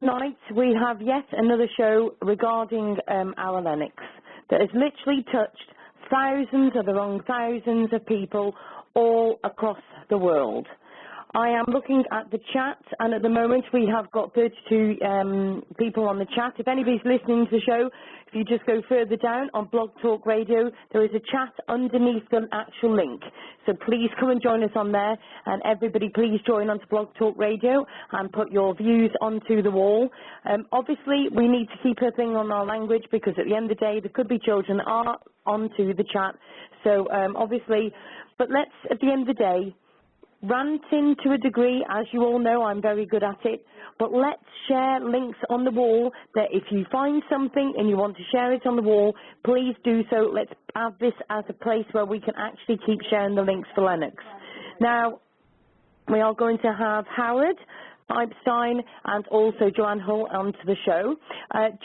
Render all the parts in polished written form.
Tonight we have yet another show regarding our Lennox that has literally touched thousands of people all across the world. I am looking at the chat, and at the moment we have got 32 people on the chat. If anybody's listening to the show, if you just go further down on Blog Talk Radio, there is a chat underneath the actual link. So please come and join us on there, and everybody please join onto Blog Talk Radio and put your views onto the wall. Obviously, we need to keep a thing on our language because at the end of the day, there could be children that are onto the chat. So obviously, but let's, at the end of the day, ranting to a degree, as you all know, I'm very good at it, but let's share links on the wall that if you find something and you want to share it on the wall, please do so. Let's have this as a place where we can actually keep sharing the links for Lennox. Now, we are going to have Howard Epstein and also Joanne Hull onto the show.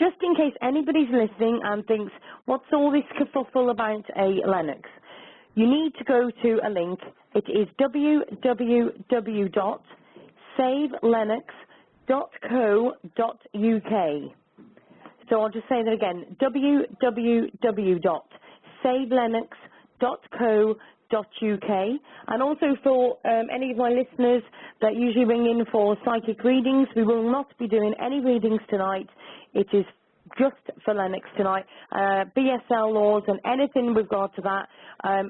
Just in case anybody's listening and thinks, what's all this kerfuffle about a Lennox? You need to go to a link. It is www.savelennox.co.uk. So I'll just say that again, www.savelennox.co.uk. And also for any of my listeners that usually ring in for psychic readings, we will not be doing any readings tonight. It is just for Lennox tonight. BSL laws and anything with regard to that,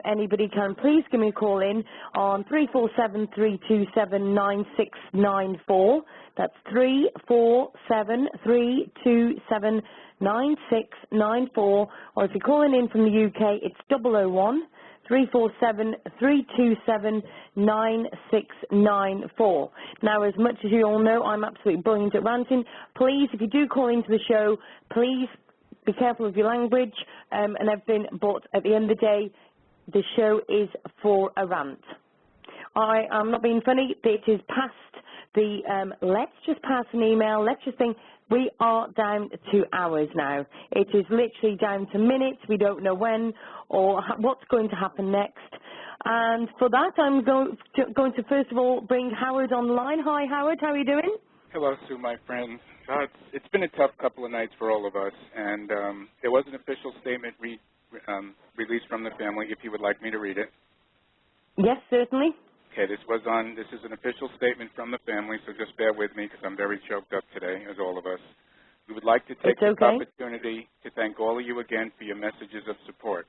anybody can please give me a call in on 347-327-9694. That's 347-327-9694. Or if you're calling in from the UK, it's 001 347-327-9694. Now, as much as you all know, I'm absolutely brilliant at ranting. Please, if you do call into the show, please be careful of your language and everything. But at the end of the day, the show is for a rant. I am not being funny. It is past the let's just pass an email. Let's just think. We are down to hours now. It is literally down to minutes. We don't know when or what's going to happen next. And for that, I'm going to first of all bring Howard on the line. Hi, Howard. How are you doing? Hello, Sue, my friend. It's been a tough couple of nights for all of us, and there was an official statement released from the family, if you would like me to read it. Yes, certainly. Okay, this is an official statement from the family, so just bear with me because I'm very choked up today, as all of us. We would like to take this opportunity to thank all of you again for your messages of support.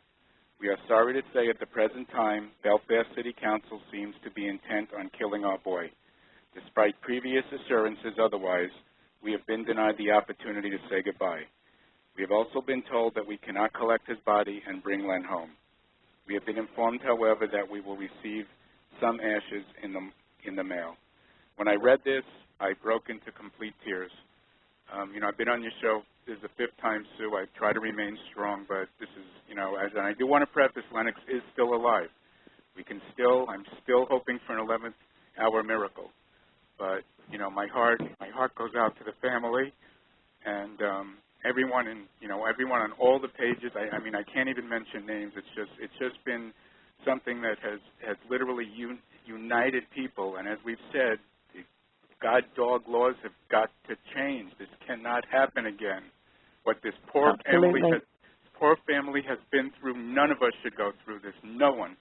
We are sorry to say at the present time, Belfast City Council seems to be intent on killing our boy. Despite previous assurances otherwise, we have been denied the opportunity to say goodbye. We have also been told that we cannot collect his body and bring Len home. We have been informed, however, that we will receive some ashes in the mail. When I read this, I broke into complete tears. I've been on your show. This is the 5th time, Sue. I try to remain strong, but this is, and I do want to preface, Lennox is still alive. I'm still hoping for an 11th hour miracle. But, my heart goes out to the family and everyone on all the pages. I can't even mention names. It's just been something that has literally united people. And as we've said, the God-dog laws have got to change. This cannot happen again. What this poor family has been through, none of us should go through this. No one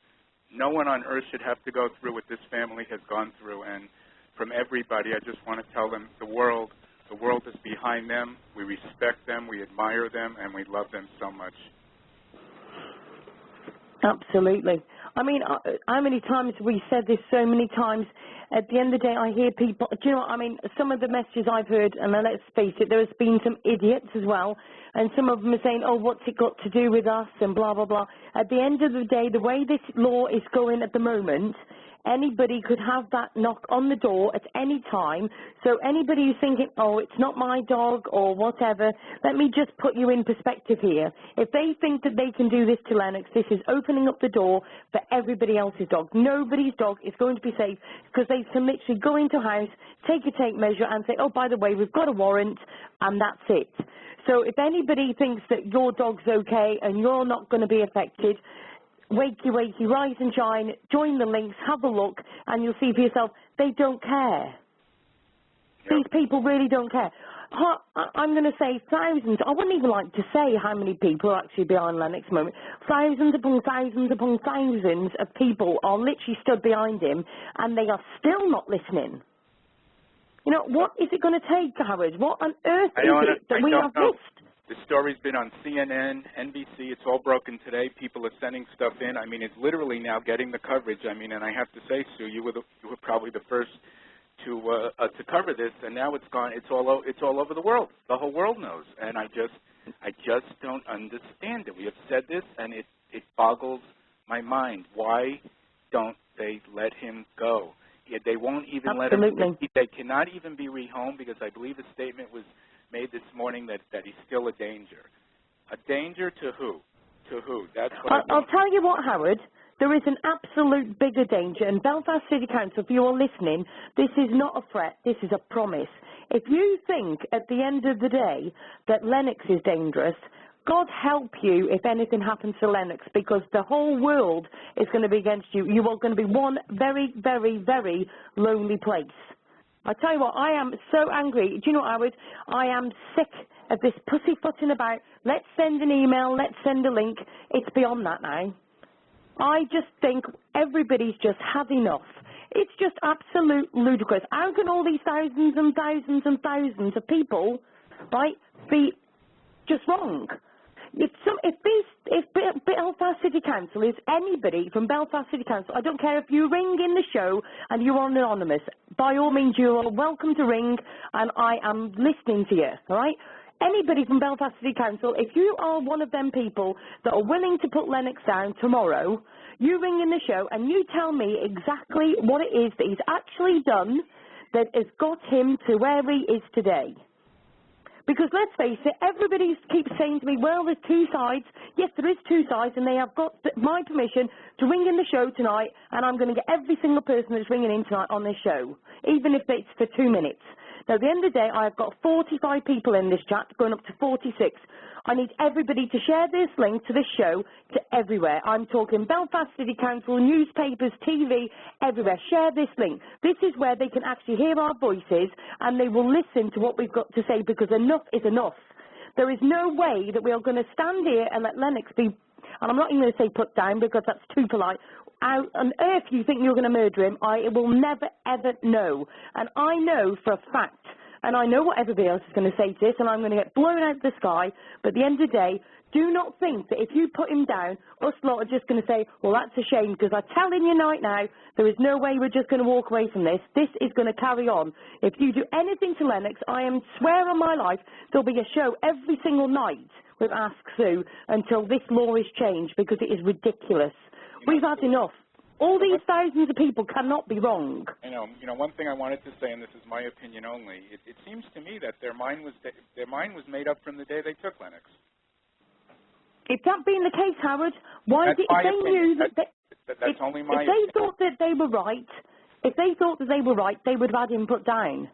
on earth should have to go through what this family has gone through. And from everybody, I just want to tell them the world is behind them. We respect them, we admire them, and we love them so much. Absolutely. I mean, how many times have we said this so many times? At the end of the day, I hear people, do you know what I mean? Some of the messages I've heard, and let's face it, there's been some idiots as well, and some of them are saying, oh, what's it got to do with us, and blah, blah, blah. At the end of the day, the way this law is going at the moment, anybody could have that knock on the door at any time. So anybody who's thinking, oh, it's not my dog or whatever, let me just put you in perspective here. If they think that they can do this to Lennox, this is opening up the door for everybody else's dog. Nobody's dog is going to be safe because they can literally go into a house, take a tape measure and say, oh, by the way, we've got a warrant, and that's it. So if anybody thinks that your dog's okay and you're not going to be affected, wakey, wakey, rise and shine, join the links, have a look, and you'll see for yourself, they don't care. These people really don't care. I'm going to say thousands. I wouldn't even like to say how many people are actually behind Lennox at the moment. Thousands upon thousands upon thousands of people are literally stood behind him, and they are still not listening. You know, what is it going to take, Howard? What on earth is it that we have missed? The story's been on CNN, NBC. It's all broken today. People are sending stuff in. I mean, it's literally now getting the coverage. I mean, and I have to say, Sue, you were probably the first to cover this, and now it's gone. It's all over the world. The whole world knows, and I just don't understand it. We have said this, and it boggles my mind. Why don't they let him go? They won't even let him. They cannot even be rehomed because I believe a statement was made this morning that he's still a danger. A danger to who? To who? That's what I'll tell you what, Howard. There is an absolute bigger danger, and Belfast City Council, if you're listening, this is not a threat, this is a promise. If you think at the end of the day that Lennox is dangerous, God help you if anything happens to Lennox, because the whole world is going to be against you. You are going to be one very, very, very lonely place. I tell you what, I am so angry. Do you know what, Howard? I am sick of this pussyfooting about, let's send an email, let's send a link. It's beyond that now. I just think everybody's just had enough. It's just absolute ludicrous. How can all these thousands and thousands and thousands of people, right, be just wrong? If Belfast City Council is anybody from Belfast City Council, I don't care if you ring in the show and you're anonymous, by all means you are welcome to ring and I am listening to you, all right? Anybody from Belfast City Council, if you are one of them people that are willing to put Lennox down tomorrow, you ring in the show and you tell me exactly what it is that he's actually done that has got him to where he is today. Because let's face it, everybody keeps saying to me, well, there's two sides. Yes, there is two sides, and they have got my permission to ring in the show tonight, and I'm going to get every single person that's ringing in tonight on this show, even if it's for 2 minutes. Now, at the end of the day, I've got 45 people in this chat, going up to 46. I need everybody to share this link to this show to everywhere. I'm talking Belfast City Council, newspapers, TV, everywhere. Share this link. This is where they can actually hear our voices and they will listen to what we've got to say, because enough is enough. There is no way that we are going to stand here and let Lennox be, and I'm not even going to say put down because that's too polite. How on earth you think you're going to murder him? I will never, ever know. And I know for a fact, and I know what everybody else is going to say to this, and I'm going to get blown out of the sky, but at the end of the day, do not think that if you put him down, us lot are just going to say, well, that's a shame, because I'm telling you right now, there is no way we're just going to walk away from this. This is going to carry on. If you do anything to Lennox, I am swear on my life, there'll be a show every single night with Ask Sue until this law is changed, because it is ridiculous. We've had enough. All these thousands of people cannot be wrong. You know, one thing I wanted to say, and this is my opinion only, it seems to me that their mind was made up from the day they took Lennox. If that being the case, Howard, why did they knew that that's only my if they thought that they were right, they would have had him put down.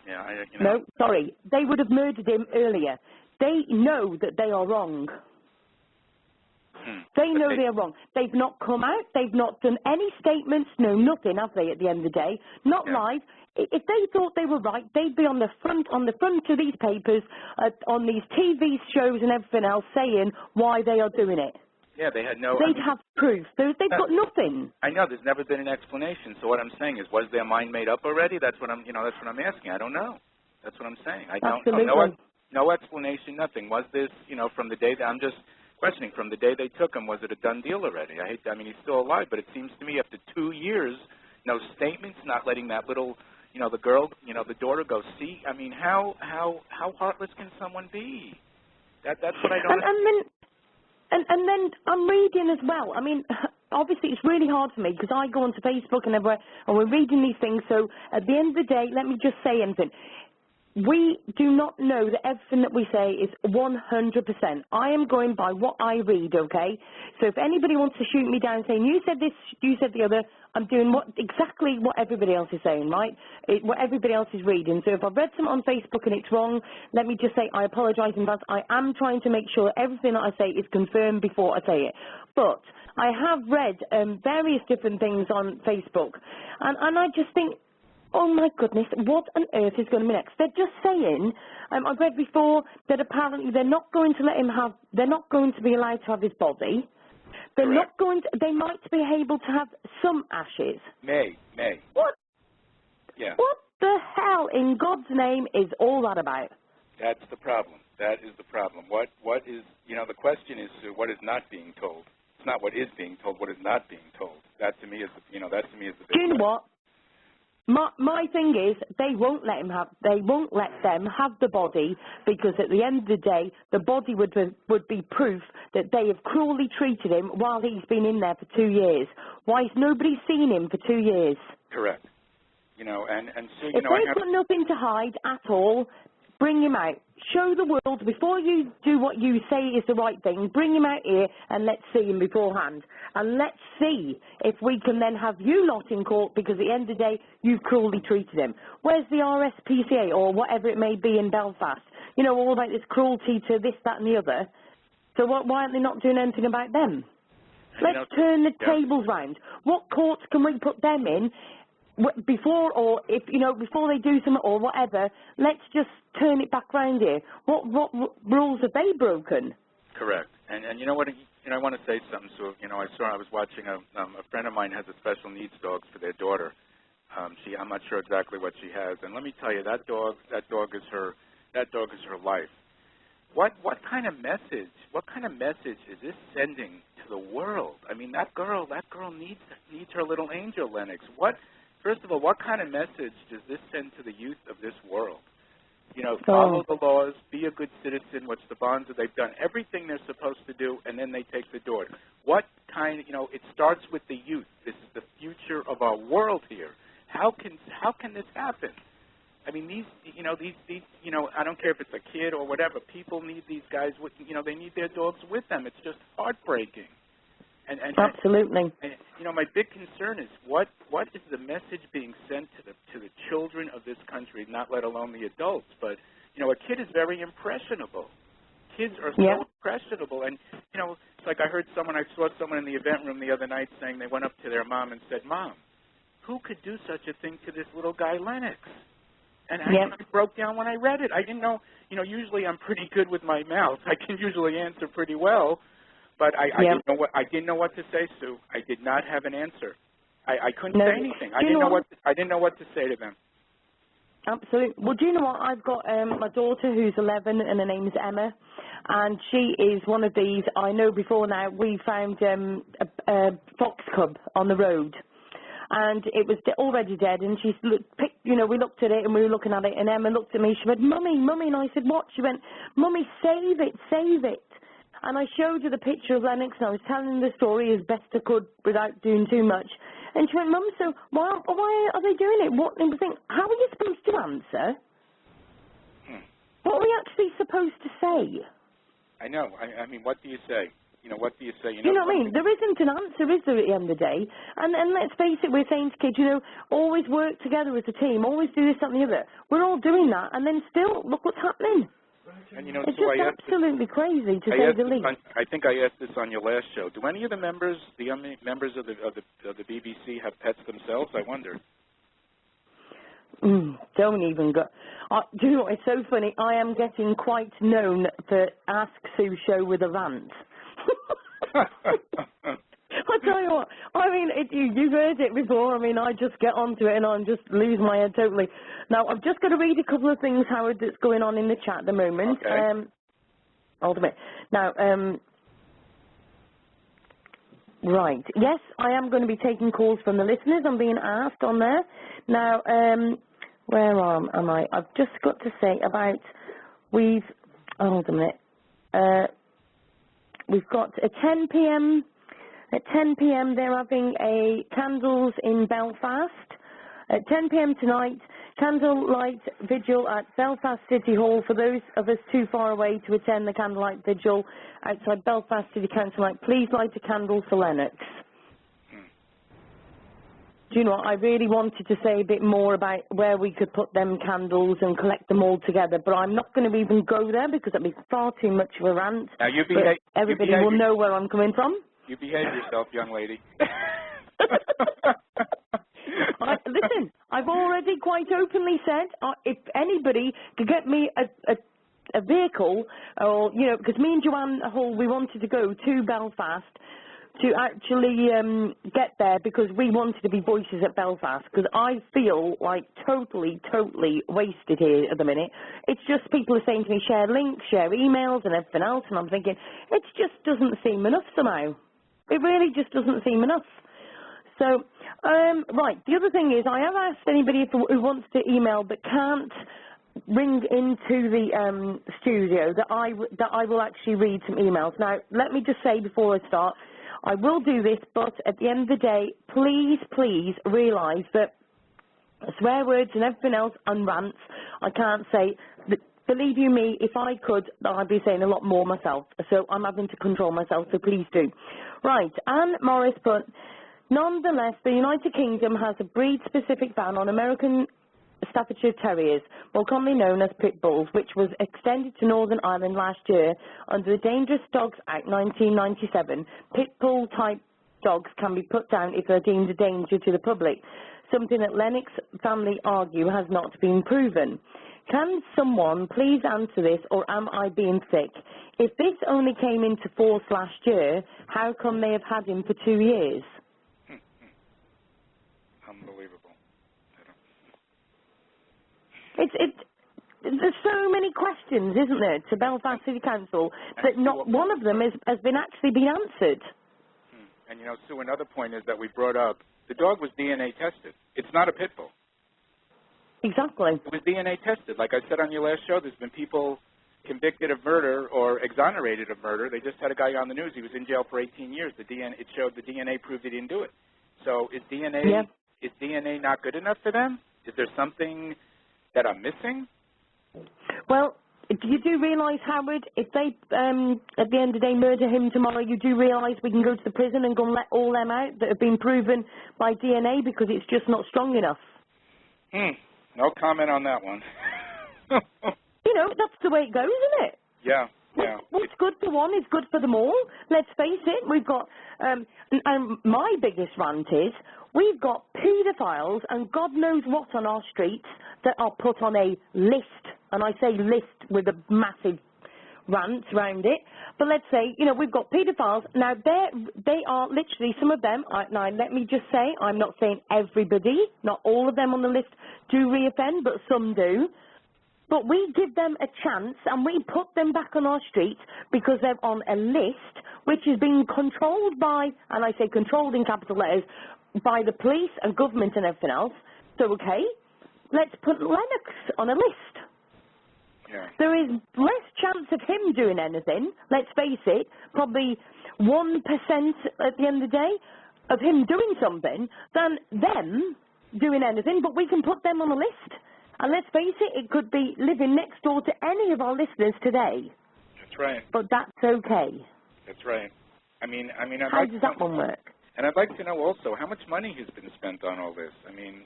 Yeah, No, sorry, they would have murdered him earlier. They know that they are wrong. They know they're wrong. They've not come out. They've not done any statements. No, nothing, have they? At the end of the day, not live. If they thought they were right, they'd be on the front of these papers, on these TV shows and everything else, saying why they are doing it. Yeah, they had no. They'd have proof. They've got nothing. I know. There's never been an explanation. So what I'm saying is, was their mind made up already? That's what I'm. That's what I'm asking. I don't know. That's what I'm saying. I don't know. No explanation. Nothing. Was this? From the day that I'm just questioning, from the day they took him, was it a done deal already? I mean, he's still alive, but it seems to me after 2 years, no statements, not letting that little, the girl, the daughter go see. I mean, how heartless can someone be? That's what I don't. And then I'm reading as well. I mean, obviously it's really hard for me because I go onto Facebook and everywhere, and we're reading these things. So at the end of the day, let me just say anything. We do not know that everything that we say is 100%. I am going by what I read, okay? So if anybody wants to shoot me down saying, you said this, you said the other, I'm doing exactly what everybody else is saying, right? What everybody else is reading. So if I've read something on Facebook and it's wrong, let me just say I apologise in advance. I am trying to make sure everything that I say is confirmed before I say it. But I have read various different things on Facebook, and I just think, Oh my goodness, what on earth is going to be next? They're just saying, I've read before that apparently they're not going to let him have, they're not going to be allowed to have his body. They're Correct. not going to, they might be able to have some ashes. May. What? Yeah. What the hell in God's name is all that about? That's the problem. That is the problem. What is, the question is, what is not being told? It's not what is being told, what is not being told. That to me is, that to me is the big Do you know question. what? My thing is, they won't let them have the body, because at the end of the day, the body would be proof that they have cruelly treated him while he's been in there for 2 years. Why has nobody seen him for 2 years? Correct. And so, if they've got nothing to hide at all, bring him out. Show the world, before you do what you say is the right thing, bring him out here and let's see him beforehand. And let's see if we can then have you lot in court, because at the end of the day, you've cruelly treated him. Where's the RSPCA or whatever it may be in Belfast? All about this cruelty to this, that and the other. So why aren't they not doing anything about them? Let's turn the tables round. What courts can we put them in? Before, or if before they do something or whatever, let's just turn it back round here. What rules have they broken? Correct. And you know what? I want to say something. So I was watching a friend of mine has a special needs dog for their daughter. I'm not sure exactly what she has, and let me tell you, that dog is her life. What kind of message is this sending to the world? I mean, that girl needs her little angel, Lennox. First of all, what kind of message does this send to the youth of this world? Follow the laws, be a good citizen, what's the bonds that they've done, everything they're supposed to do, and then they take the door. What kind, it starts with the youth. This is the future of our world here. How can this happen? I mean, these, I don't care if it's a kid or whatever, people need these guys, they need their dogs with them. It's just heartbreaking. And absolutely. And, my big concern is what is the message being sent to the children of this country, not let alone the adults. But, a kid is very impressionable. Kids are so impressionable. And, it's like I saw someone in the event room the other night saying they went up to their mom and said, "Mom, who could do such a thing to this little guy, Lennox?" And I broke down when I read it. I didn't know, usually I'm pretty good with my mouth. I can usually answer pretty well. But I didn't know what to say, Sue. I did not have an answer. I couldn't say anything. I didn't know what to say to them. Absolutely. Well, do you know what? I've got my daughter who's 11 and her name's Emma, and she is one of these. I know before now we found a fox cub on the road, and it was already dead. And she picked, we looked at it and we were looking at it, and Emma looked at me. She went, "Mummy, Mummy," and I said, "What?" She went, "Mummy, save it, save it." And I showed her the picture of Lennox, and I was telling the story as best I could without doing too much. And she went, "Mum, so why are they doing it? What?" And we think, how are you supposed to answer? What are we actually supposed to say? I know. I mean, what do you say? What do you say? You know what I mean? There isn't an answer, is there, at the end of the day? And let's face it, we're saying to kids, always work together as a team, always do this, that, and the other. We're all doing that, and then still, look what's happening. And, it's just absolutely crazy, to say the least. I think I asked this on your last show. Do any of the members of the BBC have pets themselves? I wonder. Don't even go. Do you know what? It's so funny. I am getting quite known for Ask Sue show with a rant. I tell you what, I mean, you've heard it before. I mean, I just get onto it and I just lose my head totally. Now, I've just got to read a couple of things, Howard, that's going on in the chat at the moment. Okay. Hold a minute. Now, right. Yes, I am going to be taking calls from the listeners. I'm being asked on there. Now, where am I? I've just got to say about hold a minute. We've got a 10 p.m. At 10 p.m. they're having a candles in Belfast. At 10 p.m. tonight, candlelight vigil at Belfast City Hall for those of us too far away to attend the candlelight vigil outside Belfast City Council. Please light a candle for Lennox. Do you know what? I really wanted to say a bit more about where we could put them candles and collect them all together, but I'm not going to even go there because that'd be far too much of a rant. Now everybody will know where I'm coming from. You behave yourself, young lady. Listen, I've already quite openly said if anybody could get me a vehicle, or, you know, because me and Joanne Hull, we wanted to go to Belfast to actually get there because we wanted to be voices at Belfast, because I feel like totally wasted here at the minute. It's just people are saying to me, share links, share emails and everything else, and I'm thinking, it just doesn't seem enough somehow. It really just doesn't seem enough. So, right, the other thing is I have asked anybody who wants to email but can't ring into the studio that I will actually read some emails. Now, let me just say before I start, I will do this, but at the end of the day, please realise that swear words and everything else and rants, I can't say. Believe you me, if I could, I'd be saying a lot more myself. So I'm having to control myself, so please do. Right, Anne Morris put, nonetheless, the United Kingdom has a breed-specific ban on American Staffordshire Terriers, more commonly known as pit bulls, which was extended to Northern Ireland last year under the Dangerous Dogs Act 1997. Pit bull type dogs can be put down if they're deemed a danger to the public, something that Lennox family argue has not been proven. Can someone please answer this, or am I being thick? If this only came into force last year, how come they have had him for 2 years? Unbelievable. There's so many questions, isn't there, to Belfast City Council that not one of them has been actually been answered. And, you know, Sue, another point is that we brought up, the dog was DNA tested. It's not a pit bull. Exactly. It was DNA tested. Like I said on your last show, there's been people convicted of murder or exonerated of murder. They just had a guy on the news. He was in jail for 18 years. It showed the DNA proved he didn't do it. So is DNA not good enough for them? Is there something that I'm missing? Well, you do realise, Howard, if they, at the end of the day, murder him tomorrow, you do realise we can go to the prison and go and let all them out that have been proven by DNA because it's just not strong enough. No comment on that one. You know, that's the way it goes, isn't it? Yeah. What's good for one is good for them all. Let's face it, we've got, and my biggest rant is, we've got paedophiles and God knows what on our streets that are put on a list, and I say list with a massive rant around it, but let's say, you know, we've got paedophiles. Now, they are literally, some of them, now let me just say, I'm not saying everybody, not all of them on the list do reoffend, but some do. But we give them a chance and we put them back on our streets because they're on a list which is being controlled by, and I say controlled in capital letters, by the police and government and everything else. So, okay, let's put Lennox on a list. Yeah. There is less chance of him doing anything, let's face it, probably 1% at the end of the day of him doing something than them doing anything, but we can put them on a list. And let's face it, it could be living next door to any of our listeners today. That's right. But that's okay. That's right. I mean, how does that one work? And I'd like to know also how much money has been spent on all this. I mean,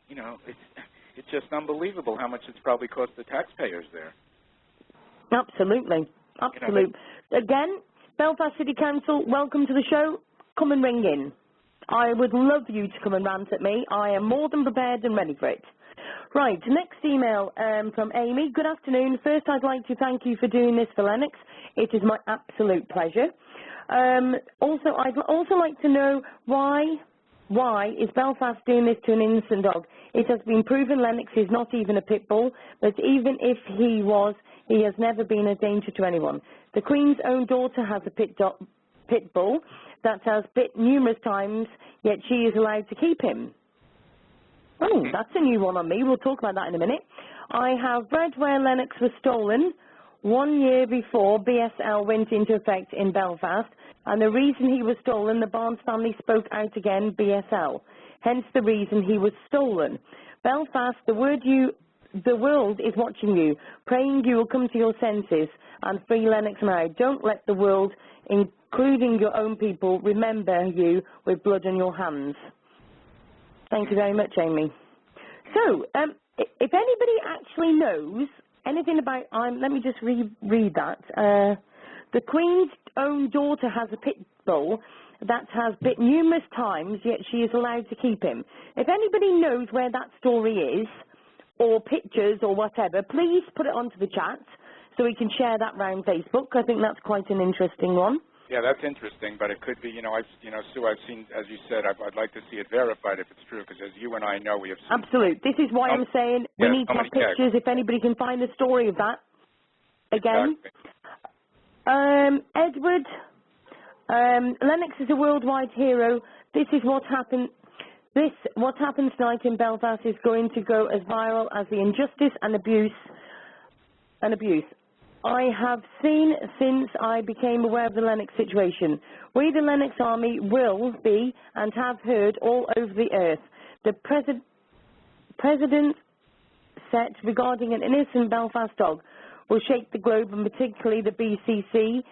you know, it's just unbelievable how much it's probably cost the taxpayers there. Absolutely. Absolutely. You know, again, Belfast City Council, welcome to the show. Come and ring in. I would love you to come and rant at me. I am more than prepared and ready for it. Right, next email from Amy. Good afternoon. First, I'd like to thank you for doing this for Lennox. It is my absolute pleasure. Also, I'd also like to know why is Belfast doing this to an innocent dog? It has been proven Lennox is not even a pit bull, but even if he was, he has never been a danger to anyone. The Queen's own daughter has a pit bull that has bit numerous times, yet she is allowed to keep him. Oh, that's a new one on me. We'll talk about that in a minute. I have read where Lennox was stolen 1 year before BSL went into effect in Belfast, and the reason he was stolen, the Barnes family spoke out again, BSL. Hence the reason he was stolen. Belfast, the world is watching you, praying you will come to your senses and free Lennox now. Don't let the world, including your own people, remember you with blood on your hands. Thank you very much, Amy. So, if anybody actually knows anything about, let me just read that. The Queen's own daughter has a pit bull, that has bit numerous times, yet she is allowed to keep him. If anybody knows where that story is, or pictures or whatever, please put it onto the chat so we can share that around Facebook. I think that's quite an interesting one. Yeah, that's interesting, but it could be, Sue, I've seen, as you said, I'd like to see it verified if it's true, because as you and I know, we have seen... Absolutely. This is why I'm saying we need to have pictures, if anybody can find the story of that. Again. Exactly. Edward, Lennox is a worldwide hero. This is what happened. What happened tonight in Belfast is going to go as viral as the injustice and abuse. I have seen since I became aware of the Lennox situation. We, the Lennox Army, will be and have heard all over the earth. The president set regarding an innocent Belfast dog will shake the globe, and particularly the BCC,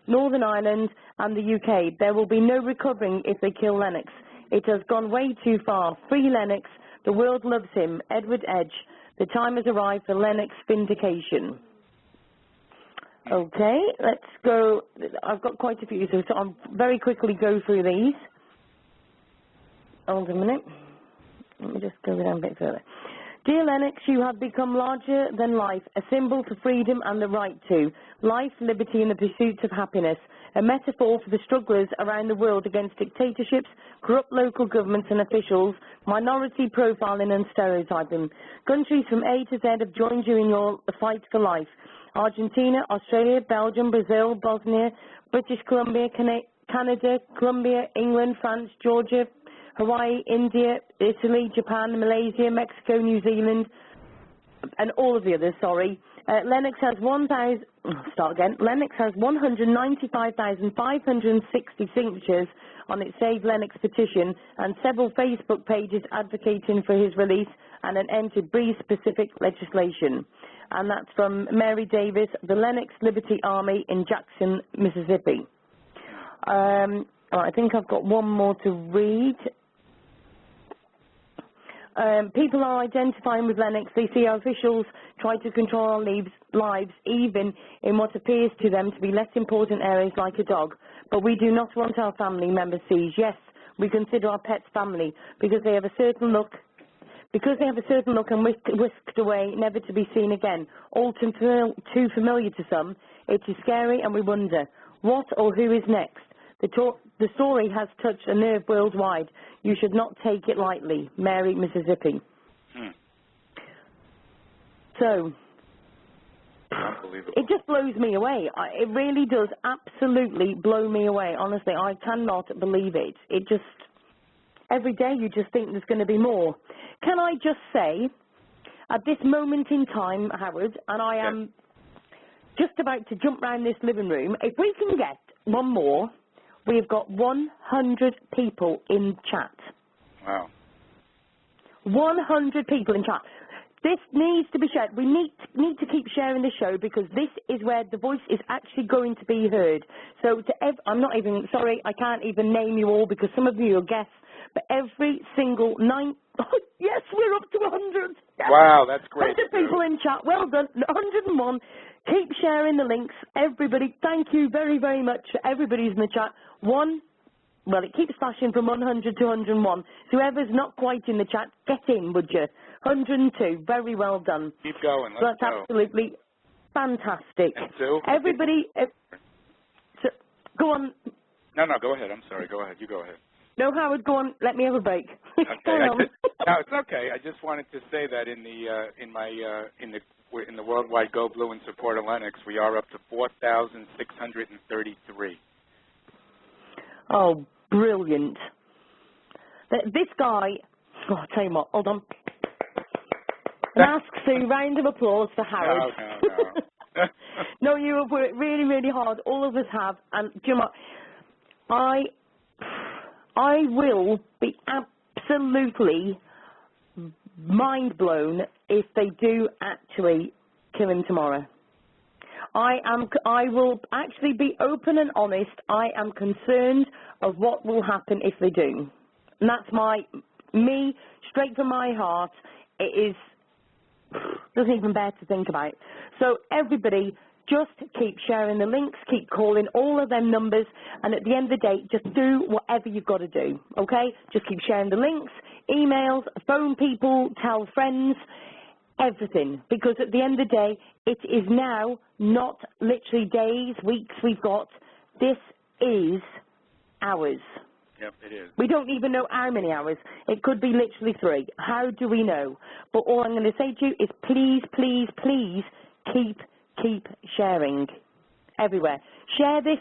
Northern Ireland and the UK. There will be no recovering if they kill Lennox. It has gone way too far. Free Lennox. The world loves him. Edward Edge. The time has arrived for Lennox vindication. Okay, let's go. I've got quite a few, so I'll very quickly go through these. Hold on a minute. Let me just go down a bit further. Dear Lennox, you have become larger than life, a symbol for freedom and the right to life, liberty and the pursuit of happiness, a metaphor for the strugglers around the world against dictatorships, corrupt local governments and officials, minority profiling and stereotyping. Countries from A to Z have joined you in your fight for life. Argentina, Australia, Belgium, Brazil, Bosnia, British Columbia, Canada, Colombia, England, France, Georgia, Hawaii, India, Italy, Japan, Malaysia, Mexico, New Zealand, and all of the others, sorry. Lennox has 195,560 signatures on its Save Lennox petition and several Facebook pages advocating for his release and an end to breed-specific legislation. And that's from Mary Davis, the Lennox Liberty Army in Jackson, Mississippi. I think I've got one more to read. People are identifying with Lennox. They see our officials try to control our lives, even in what appears to them to be less important areas like a dog. But we do not want our family members seized. Yes, we consider our pets family because they have a certain look. And whisked away, never to be seen again. All too familiar to some. It is scary, and we wonder what or who is next. The story has touched a nerve worldwide. You should not take it lightly. Mary, Mississippi. So, it just blows me away. It really does absolutely blow me away. Honestly, I cannot believe it. It just, every day you just think there's going to be more. Can I just say, at this moment in time, Howard, and I am just about to jump round this living room, if we can get one more... We've got 100 people in chat. Wow. 100 people in chat. This needs to be shared. We need to keep sharing the show because this is where the voice is actually going to be heard. So I'm not even, sorry, I can't even name you all because some of you are guests, but every single yes, we're up to 100. Yes. Wow, that's great. 100 people in chat. Well done. 101. Keep sharing the links. Everybody, thank you very, very much. Everybody's in the chat. It keeps flashing from 100 to 101. So whoever's not quite in the chat, get in, would you? 102. Very well done. Keep going. That's absolutely fantastic. And Sue? Everybody, go on. No, go ahead. I'm sorry. Go ahead. You go ahead. No, Howard, go on. Let me have a break. Okay. No, it's okay. I just wanted to say that in the worldwide Go Blue in support of Lennox, we are up to 4,633. Oh, brilliant. This guy, I'll tell you what, hold on. And ask Sue, round of applause for Howard. No. No, you have worked really, really hard. All of us have. And do you know what? I will be absolutely mind blown if they do actually kill him tomorrow. I will actually be open and honest. I am concerned of what will happen if they do. And that's me, straight from my heart. It is, doesn't even bear to think about. So everybody, just keep sharing the links, keep calling all of them numbers, and at the end of the day, just do whatever you've got to do, okay? Just keep sharing the links, emails, phone people, tell friends, everything, because at the end of the day, it is now not literally days, weeks we've got. This is hours. Yep, it is. We don't even know how many hours. It could be literally 3. How do we know? But all I'm going to say to you is please, please, please keep sharing everywhere. Share this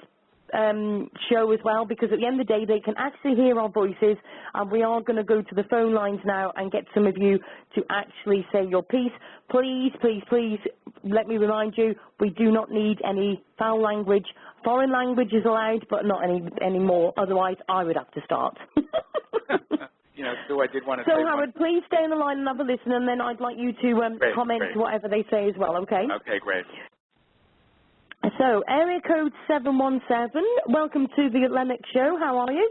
show as well, because at the end of the day they can actually hear our voices, and we are going to go to the phone lines now and get some of you to actually say your piece. Please, please, please, let me remind you, we do not need any foul language. Foreign language is allowed, but not any more, otherwise I would have to start. You know, Sue, I did want to so say Howard, please stay on the line and have a listen, and then I'd like you to comment to whatever they say as well, okay? Okay, great. So, area code 717, welcome to the Lennox show. How are you?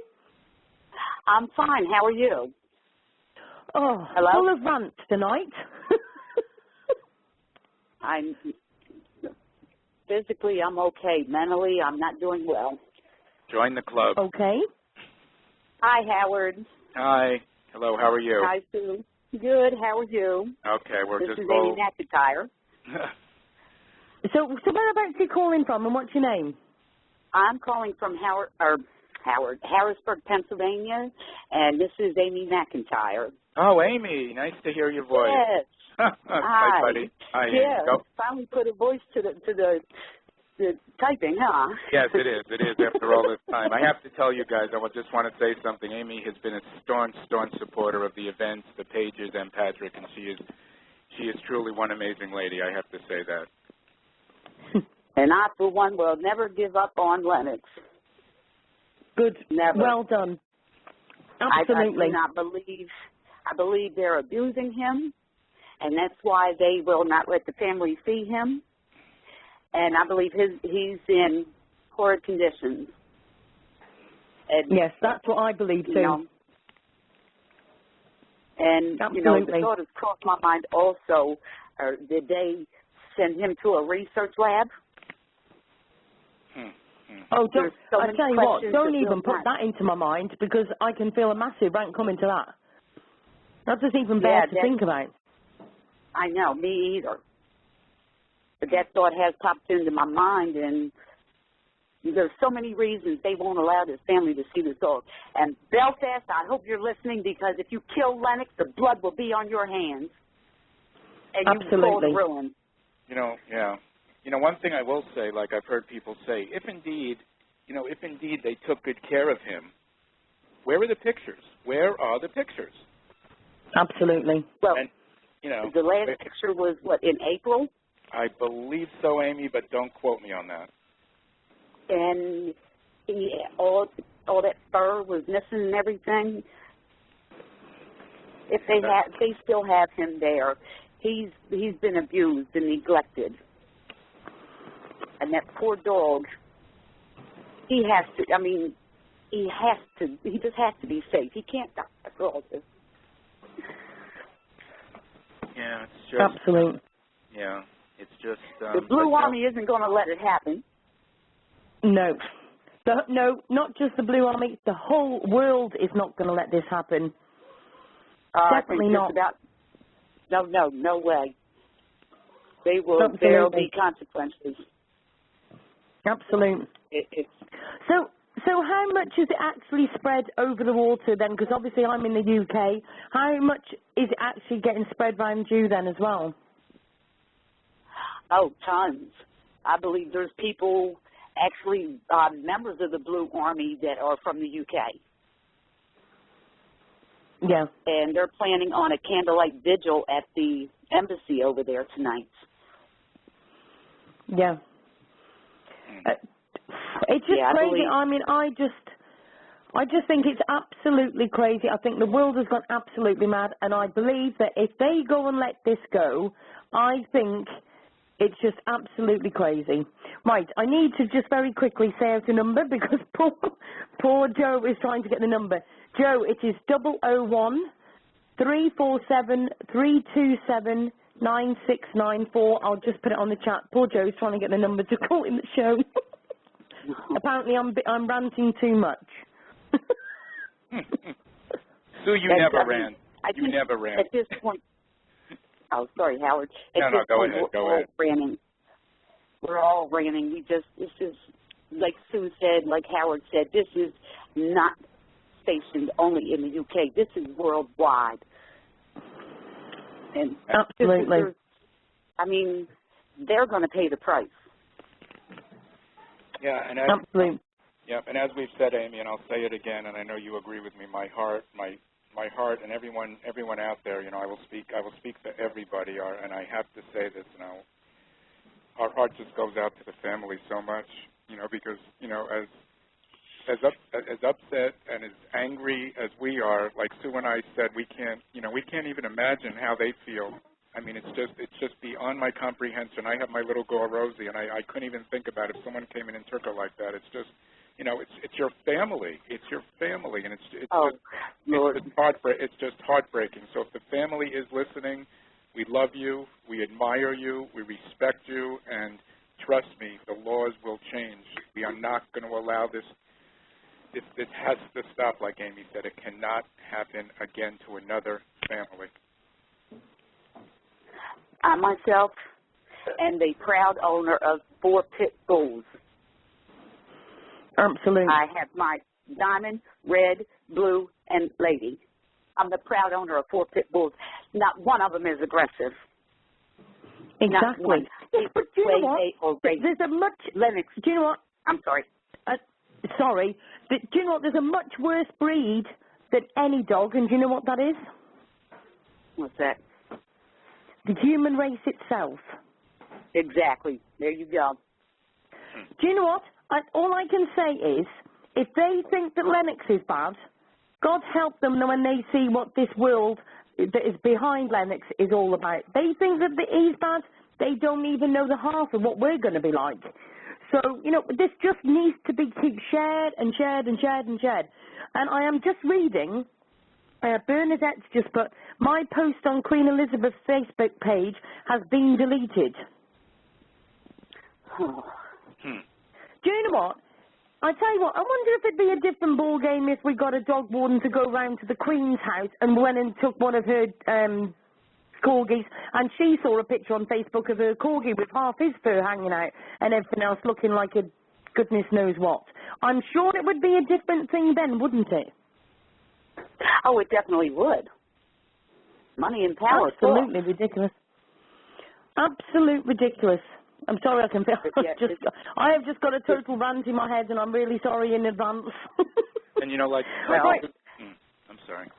I'm fine. How are you? Oh, hello? Full of rants tonight. I'm physically, I'm okay. Mentally, I'm not doing well. Join the club. Okay. Hi, Howard. Hi. Hello, how are you? Hi, Sue. Good. How are you? Okay, we're this just is Amy McIntyre. So whereabouts are you calling from, and what's your name? I'm calling from Harrisburg, Pennsylvania, and this is Amy McIntyre. Oh, Amy, nice to hear your voice. Yes. Hi, buddy. Hi, yes. Amy. Finally put a voice to the typing, huh? Yes, it is. It is after all this time. I have to tell you guys, I just want to say something. Amy has been a staunch supporter of the events, the pages, and Patrick, and she is truly one amazing lady. I have to say that. And I, for one, will never give up on Lennox. Good. Never. Well done. Absolutely. I do not believe. I believe they're abusing him, and that's why they will not let the family see him. And I believe he's in horrid conditions. And, yes, that's what I believe too. You know, and absolutely. You know, the thought has crossed my mind also. Did they send him to a research lab? Oh, so I tell you what, don't even put not. that into my mind, because I can feel a massive rant coming to that. That doesn't even bear to think about. I know, me either. But that thought has popped into my mind, and there's so many reasons they won't allow this family to see this dog. And Belfast, I hope you're listening, because if you kill Lennox, the blood will be on your hands. And absolutely. You will ruin. You know, yeah. You know, one thing I will say, like I've heard people say, if indeed they took good care of him, where are the pictures? Where are the pictures? Absolutely. Well, and, you know, the last picture was, what, in April? I believe so, Amy, but don't quote me on that. And all that fur was missing and everything. If they still have him there, he's been abused and neglected. And that poor dog, he just has to be safe. He can't die after all this. Yeah, it's just... Absolutely. Yeah, it's just... the Blue Army isn't going to let it happen. No. No, not just the Blue Army. The whole world is not going to let this happen. Definitely not. No way. There will be consequences. Absolutely. So how much is it actually spread over the water then? Because obviously I'm in the UK. How much is it actually getting spread around you then as well? Oh, tons. I believe there's people, actually members of the Blue Army that are from the UK. Yeah. And they're planning on a candlelight vigil at the embassy over there tonight. Yeah. It's just crazy. I just think it's absolutely crazy. I think the world has gone absolutely mad, and I believe that if they go and let this go, I think it's just absolutely crazy. Right, I need to just very quickly say out the number, because poor Joe is trying to get the number. Joe, it is 001 347 327 9694. I'll just put it on the chat. Poor Joe's trying to get the number to call in the show. Apparently I'm ranting too much. Sue, you never ran. You never ran. At this point, oh, sorry, Howard. Go ahead. Go ahead. We're all ranting. This is, like Sue said, like Howard said, this is not stationed only in the UK. This is worldwide. And absolutely. I mean, they're going to pay the price. Yeah, and absolutely. Yeah, and as we've said, Amy, and I'll say it again, and I know you agree with me, my heart, and everyone out there, I will speak for everybody, and I have to say this, our heart just goes out to the family so much, because, as upset and as angry as we are, like Sue and I said, we can't even imagine how they feel. I mean, it's just beyond my comprehension. I have my little girl Rosie, and I couldn't even think about if someone came in and took her like that. It's just, it's your family. It's your family, and it's just heartbreaking. So if the family is listening, we love you, we admire you, we respect you, and trust me, the laws will change. We are not going to allow this. This has to stop, like Amy said. It cannot happen again to another family. I myself am the proud owner of 4 pit bulls. Absolutely. I have my diamond, red, blue, and lady. I'm the proud owner of 4 pit bulls. Not one of them is aggressive. Exactly. Not one. But do you know what? There's a much... Lennox. Do you know what? I'm sorry. Sorry. Do you know what? There's a much worse breed than any dog, and do you know what that is? What's that? The human race itself. Exactly. There you go. Do you know what? All I can say is, if they think that Lennox is bad, God help them when they see what this world that is behind Lennox is all about. They think that he's bad. They don't even know the half of what we're going to be like. So, this just needs to be shared and shared and shared and shared. And I am just reading, Bernadette's just put, my post on Queen Elizabeth's Facebook page has been deleted. Do you know what? I tell you what, I wonder if it'd be a different ball game if we got a dog warden to go round to the Queen's house and went and took one of her corgis, and she saw a picture on Facebook of her corgi with half his fur hanging out and everything else looking like a goodness knows what. I'm sure it would be a different thing then, wouldn't it? Oh, it definitely would. Money and power. Absolutely ridiculous. Absolute ridiculous. I'm sorry, I have just got a total rant in my head, and I'm really sorry in advance. And right. I'm sorry.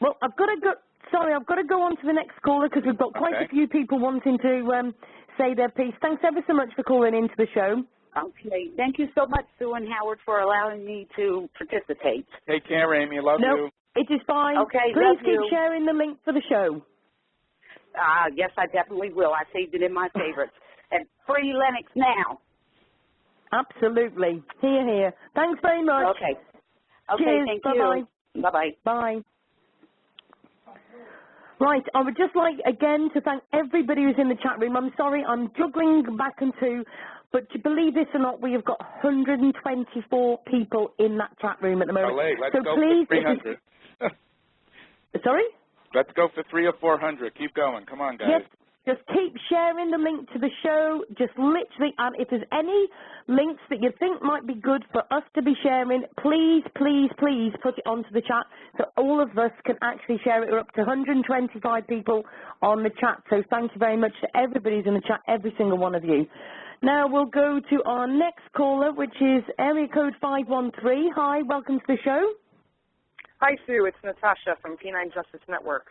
Well, I've got to go. Sorry, I've got to go on to the next caller because we've got quite a few people wanting to say their piece. Thanks ever so much for calling into the show. Okay. Thank you so much, Sue and Howard, for allowing me to participate. Take care, Amy. Love you. It is fine. Okay, please keep sharing the link for the show. Yes, I definitely will. I saved it in my favorites. And free Lennox now. Absolutely. Hear, hear. Thanks very much. Okay. Cheers. Thank Bye-bye. you. Bye-bye. Bye. Right, I would just like, again, to thank everybody who's in the chat room. I'm sorry, I'm juggling back and two, but to believe this or not, we have got 124 people in that chat room at the moment. Let's go for 300. Sorry? Let's go for 300 or 400. Keep going. Come on, guys. Yes. Just keep sharing the link to the show. Just literally, and if there's any links that you think might be good for us to be sharing, please, please, please put it onto the chat so all of us can actually share it. We're up to 125 people on the chat, so thank you very much to everybody who's in the chat, every single one of you. Now we'll go to our next caller, which is area code 513. Hi, welcome to the show. Hi, Sue. It's Natasha from Canine Justice Network.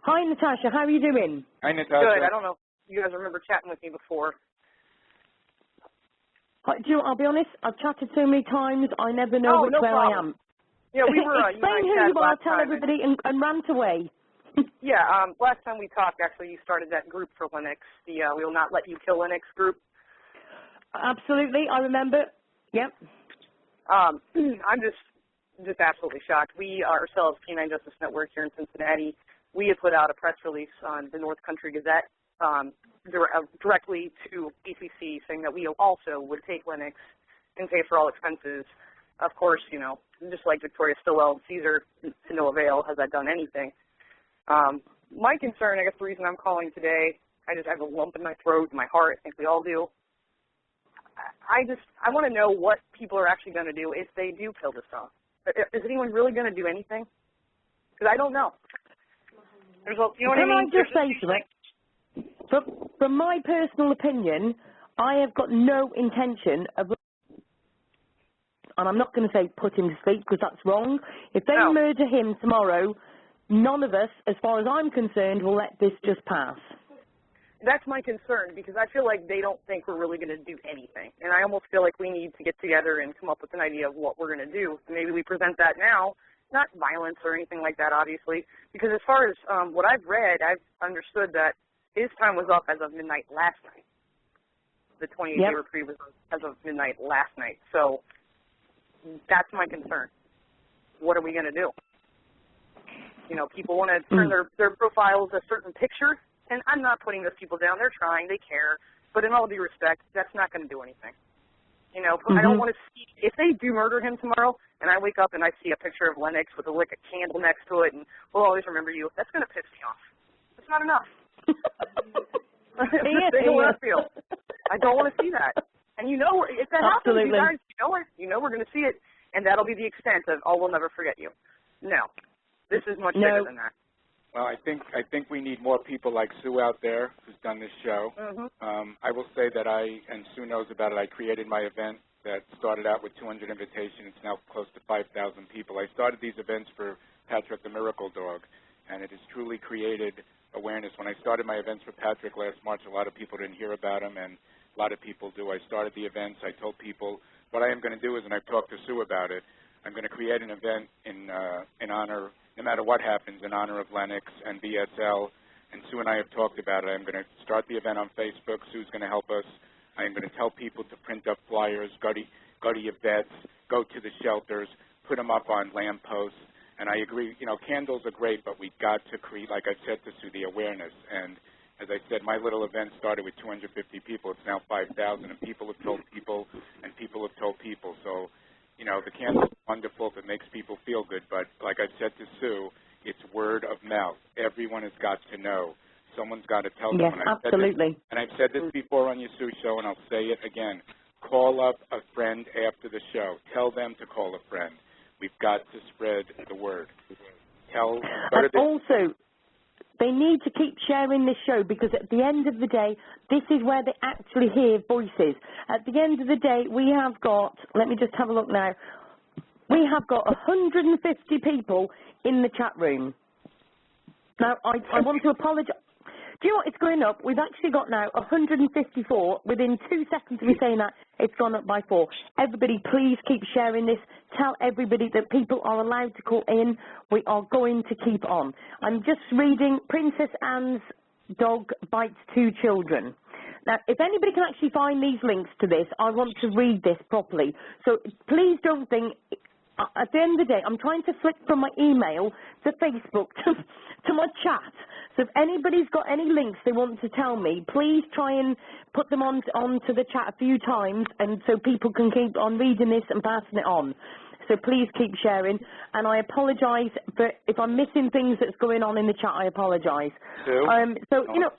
Hi, Natasha. How are you doing? Hi, Natasha. Good. I don't know if you guys remember chatting with me before. I'll be honest, I've chatted so many times, I never know where I am. Yeah, we were. Explain who you are, tell everybody, and rant away. Yeah, last time we talked, actually, you started that group for Lennox, the We Will Not Let You Kill Lennox group. Absolutely, I remember. Yep. I'm just absolutely shocked. We ourselves, Canine Justice Network here in Cincinnati, we had put out a press release on the North Country Gazette directly to ACC saying that we also would take Lennox and pay for all expenses. Of course, you know, just like Victoria Stillwell and Cesar, to no avail has that done anything. My concern, I guess the reason I'm calling today, I just have a lump in my throat, in my heart, I think we all do. I want to know what people are actually going to do if they do kill this dog. Is anyone really going to do anything? Because I don't know. You know what I mean? Can I just say something? From my personal opinion, I have got no intention of, and I'm not going to say put him to sleep because that's wrong. If they murder him tomorrow, none of us, as far as I'm concerned, will let this just pass. That's my concern, because I feel like they don't think we're really going to do anything. And I almost feel like we need to get together and come up with an idea of what we're going to do. Maybe we present that now, not violence or anything like that, obviously, because as far as what I've read, I've understood that his time was up as of midnight last night. The 28-day reprieve was as of midnight last night. So that's my concern. What are we going to do? You know, people want to turn their profiles a certain picture. And I'm not putting those people down. They're trying. They care. But in all due respect, that's not going to do anything. You know, I don't want to see, if they do murder him tomorrow and I wake up and I see a picture of Lennox with a lit candle next to it and we'll always remember you, that's going to piss me off. It's not enough. They don't want to feel. I don't want to see that. And you know, if that happens, you guys, you know we're going to see it, and that'll be the extent of, oh, we'll never forget you. No. This is much bigger than that. Well, I think we need more people like Sue out there who's done this show. I will say that and Sue knows about it, I created my event that started out with 200 invitations. It's now close to 5,000 people. I started these events for Patrick the Miracle Dog, and it has truly created awareness. When I started my events for Patrick last March, a lot of people didn't hear about him, and a lot of people do. I started the events. I told people what I am going to do is, and I've talked to Sue about it, I'm going to create an event in honor, no matter what happens, in honor of Lennox and BSL. And Sue and I have talked about it. I'm going to start the event on Facebook. Sue's going to help us. I'm going to tell people to print up flyers, go to your vets, go to the shelters, put them up on lampposts. And I agree, you know, candles are great, but we've got to create, like I said to Sue, the awareness. And as I said, my little event started with 250 people. It's now 5,000, and people have told people, and people have told people. So, you know, the candles are wonderful if it makes people feel good, but like I said to Sue, it's word of mouth. Everyone has got to know. Someone's got to tell them. Yes, absolutely. And I've said this before on your Sue show, and I'll say it again. Call up a friend after the show. Tell them to call a friend. We've got to spread the word. Also, they need to keep sharing this show, because at the end of the day, this is where they actually hear voices. At the end of the day, we have got, let me just have a look now, we have got 150 people in the chat room. Now, I want to apologise. Do you know what? It's going up. We've actually got now 154. Within 2 seconds of me saying that, it's gone up by 4. Everybody, please keep sharing this. Tell everybody that people are allowed to call in. We are going to keep on. I'm just reading Princess Anne's dog bites 2 children. Now, if anybody can actually find these links to this, I want to read this properly. So please don't think, at the end of the day, I'm trying to flick from my email to Facebook to my chat. So if anybody's got any links they want to tell me, please try and put them onto the chat a few times, and so people can keep on reading this and passing it on. So please keep sharing. And I apologise for if I'm missing things that's going on in the chat. I apologise. So you know,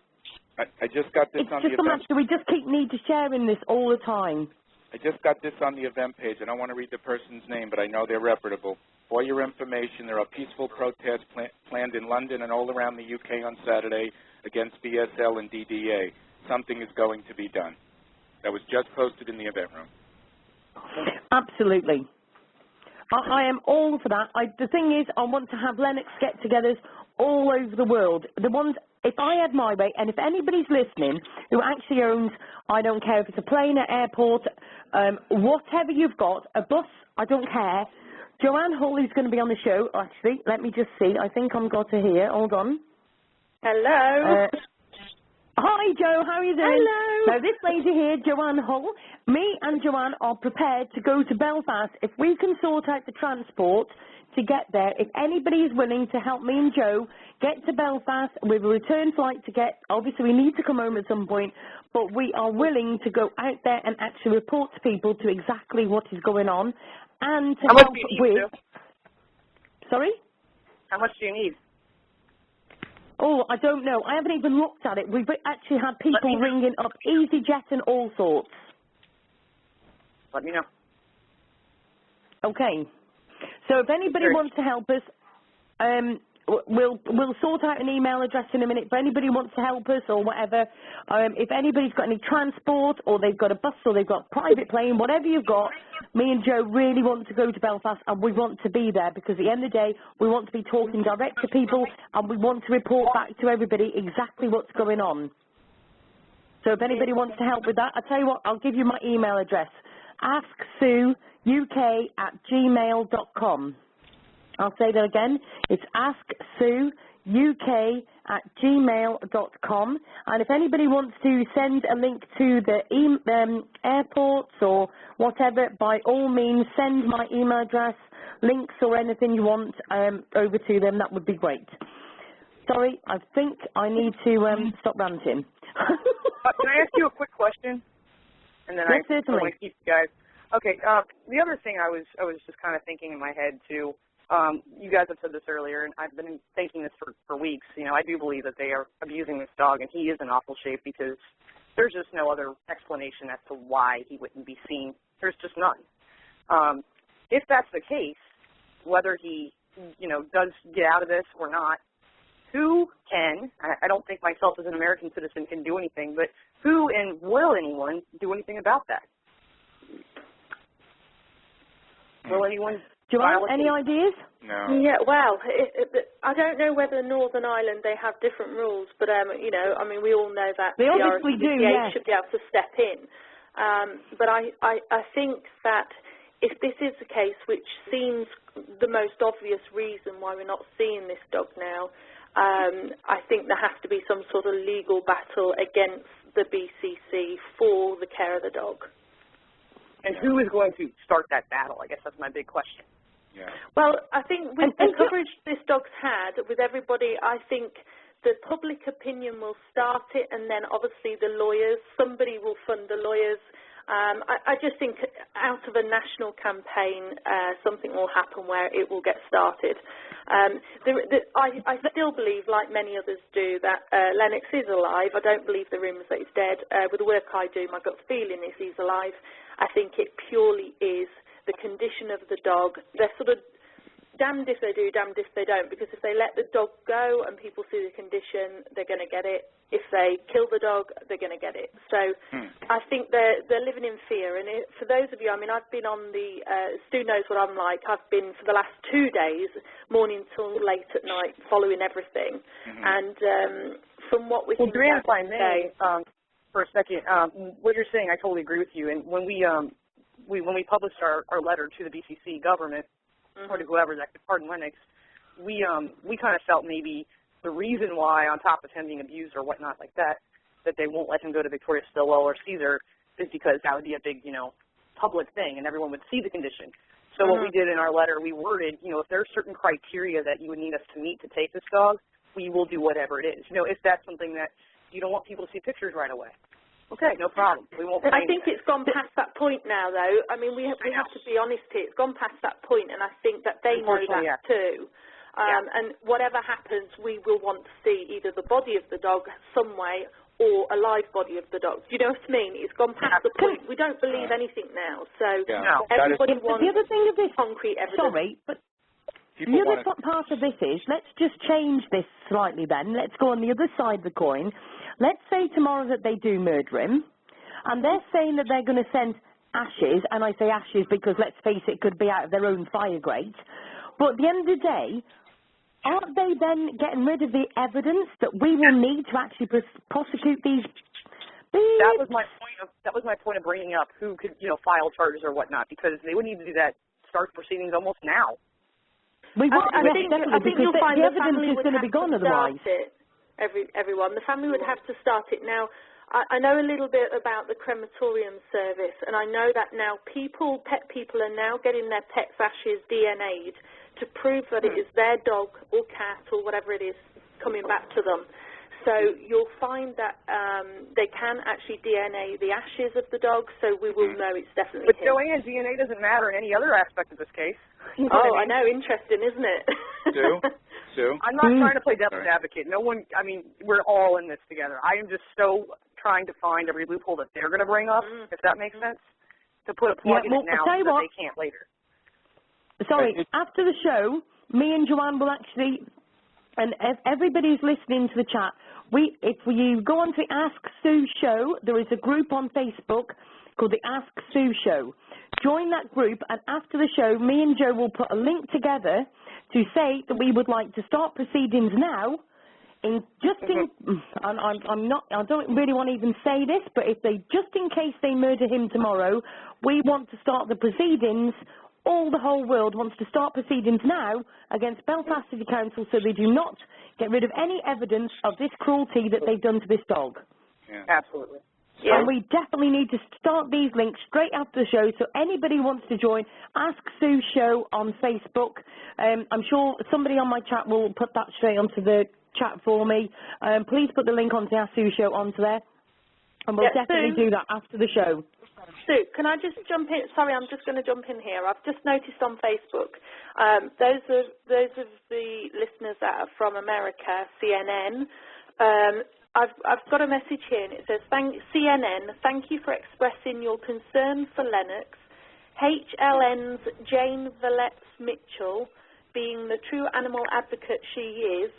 I just got this on the event. We just need to sharing this all the time. I just got this on the event page. I don't want to read the person's name, but I know they're reputable. For your information, there are peaceful protests planned in London and all around the UK on Saturday against BSL and DDA. Something is going to be done. That was just posted in the event room. Absolutely. I am all for that. The thing is, I want to have Lennox get-togethers all over the world. The ones, if I had my way, and if anybody's listening who actually owns, I don't care if it's a plane, an airport, whatever you've got, a bus, I don't care. Joanne Hull is going to be on the show, actually. Let me just see. I think I've got her here. Hold on. Hello. Hi, Jo. How are you doing? Hello. Now, this lady here, Joanne Hull, me and Joanne are prepared to go to Belfast if we can sort out the transport to get there. If anybody is willing to help me and Joe get to Belfast with a return flight to get, obviously we need to come home at some point, but we are willing to go out there and actually report to people to exactly what is going on and to help with... Sorry? How much do you need? Oh, I don't know. I haven't even looked at it. We've actually had people ringing up EasyJet and all sorts. Let me know. Okay. So if anybody wants to help us, we'll sort out an email address in a minute. If anybody wants to help us or whatever, if anybody's got any transport or they've got a bus or they've got a private plane, whatever you've got, me and Joe really want to go to Belfast and we want to be there because at the end of the day, we want to be talking direct to people and we want to report back to everybody exactly what's going on. So if anybody wants to help with that, I'll tell you what, I'll give you my email address. AskSueUK@gmail.com. I'll say that again. It's AskSueUK@gmail.com. And if anybody wants to send a link to the airports or whatever, by all means, send my email address, links or anything you want over to them. That would be great. Sorry, I think I need to stop ranting. Can I ask you a quick question? And then yes, I certainly. want to keep you guys. Okay. The other thing I was just kind of thinking in my head too. You guys have said this earlier, and I've been thinking this for weeks. You know, I do believe that they are abusing this dog, and he is in awful shape because there's just no other explanation as to why he wouldn't be seen. There's just none. If that's the case, whether he, does get out of this or not, who can, I don't think myself as an American citizen can do anything, but who and will anyone do anything about that? Will anyone... Joanne, any ideas? No. Yeah, well, I don't know whether Northern Ireland, they have different rules, but, we all know that they the obviously do, yes. should be able to step in. But I think that if this is the case, which seems the most obvious reason why we're not seeing this dog now, I think there has to be some sort of legal battle against the BCC for the care of the dog. And who is going to start that battle? I guess that's my big question. Yeah. Well, I think with the coverage this dog's had with everybody, I think the public opinion will start it, and then obviously the lawyers, somebody will fund the lawyers. I just think out of a national campaign, something will happen where it will get started. I still believe, like many others do, that Lennox is alive. I don't believe the rumours that he's dead. With the work I do, my gut feeling is he's alive. I think it purely is the condition of the dog. They're sort of damned if they do, damned if they don't, because if they let the dog go and people see the condition, they're going to get it. If they kill the dog, they're going to get it. So I think they're living in fear. And for those of you, I've been on the, Stu knows what I'm like, I've been for the last 2 days, morning till late at night, following everything. And from what we can Brianna, if I may, for a second, what you're saying, I totally agree with you. And when we published our letter to the BCC government, or to whoever's actually, pardon Lennox, we kind of felt maybe the reason why, on top of him being abused or whatnot like that they won't let him go to Victoria Stilwell or Cesar is because that would be a big, public thing and everyone would see the condition. So what we did in our letter, we worded, if there are certain criteria that you would need us to meet to take this dog, we will do whatever it is. If that's something that you don't want people to see pictures right away. Okay, no problem. We won't. I think it's gone past that point now, though. We have to be honest here. It's gone past that point, and I think that they know that too. And whatever happens, we will want to see either the body of the dog some way or a live body of the dog. Do you know what I mean? It's gone past the point. We don't believe anything now. So everybody wants the other thing of this, concrete evidence. Sorry, but the other part of this is, let's just change this slightly then. Let's go on the other side of the coin. Let's say tomorrow that they do murder him, and they're saying that they're going to send ashes, and I say ashes because, let's face it, could be out of their own fire grate. But at the end of the day, aren't they then getting rid of the evidence that we will need to actually prosecute these? That was my point of bringing up who could, file charges or whatnot, because they would need to do that, start proceedings almost now. I think you'll find the the evidence is going to be gone otherwise. Everyone. The family would have to start it now. I know a little bit about the crematorium service, and I know that now pet people are now getting their pets' ashes DNA'd to prove that it is their dog or cat or whatever it is coming back to them. So you'll find that they can actually DNA the ashes of the dog, so we will know it's definitely But him. Joanne, DNA doesn't matter in any other aspect of this case. You know Oh, what I mean? I know. Interesting, isn't it? Sue? I'm not trying to play devil's advocate. No one, I mean, we're all in this together. I am just so trying to find every loophole that they're going to bring up, if that makes sense, to put a plug in it now so that they can't later. Sorry, after the show, me and Joanne will actually, and everybody who's listening to the chat, if you go on to the Ask Sue show, there is a group on Facebook called the Ask Sue Show. Join that group, and after the show, me and Joe will put a link together to say that we would like to start proceedings now. I don't really want to even say this, but just in case they murder him tomorrow, we want to start the proceedings. The whole world wants to start proceedings now against Belfast City Council so they do not get rid of any evidence of this cruelty that they've done to this dog. Yeah. Absolutely. Yeah. And we definitely need to start these links straight after the show, so anybody who wants to join, Ask Sue Show on Facebook. I'm sure somebody on my chat will put that straight onto the chat for me. Please put the link onto Ask Sue Show onto there, and we'll definitely do that after the show. Sue, can I just jump in? Sorry, I'm just going to jump in here. I've just noticed on Facebook, those of the listeners that are from America, CNN, I've got a message here, and it says, CNN, thank you for expressing your concern for Lennox. HLN's Jane Valletz-Mitchell, being the true animal advocate she is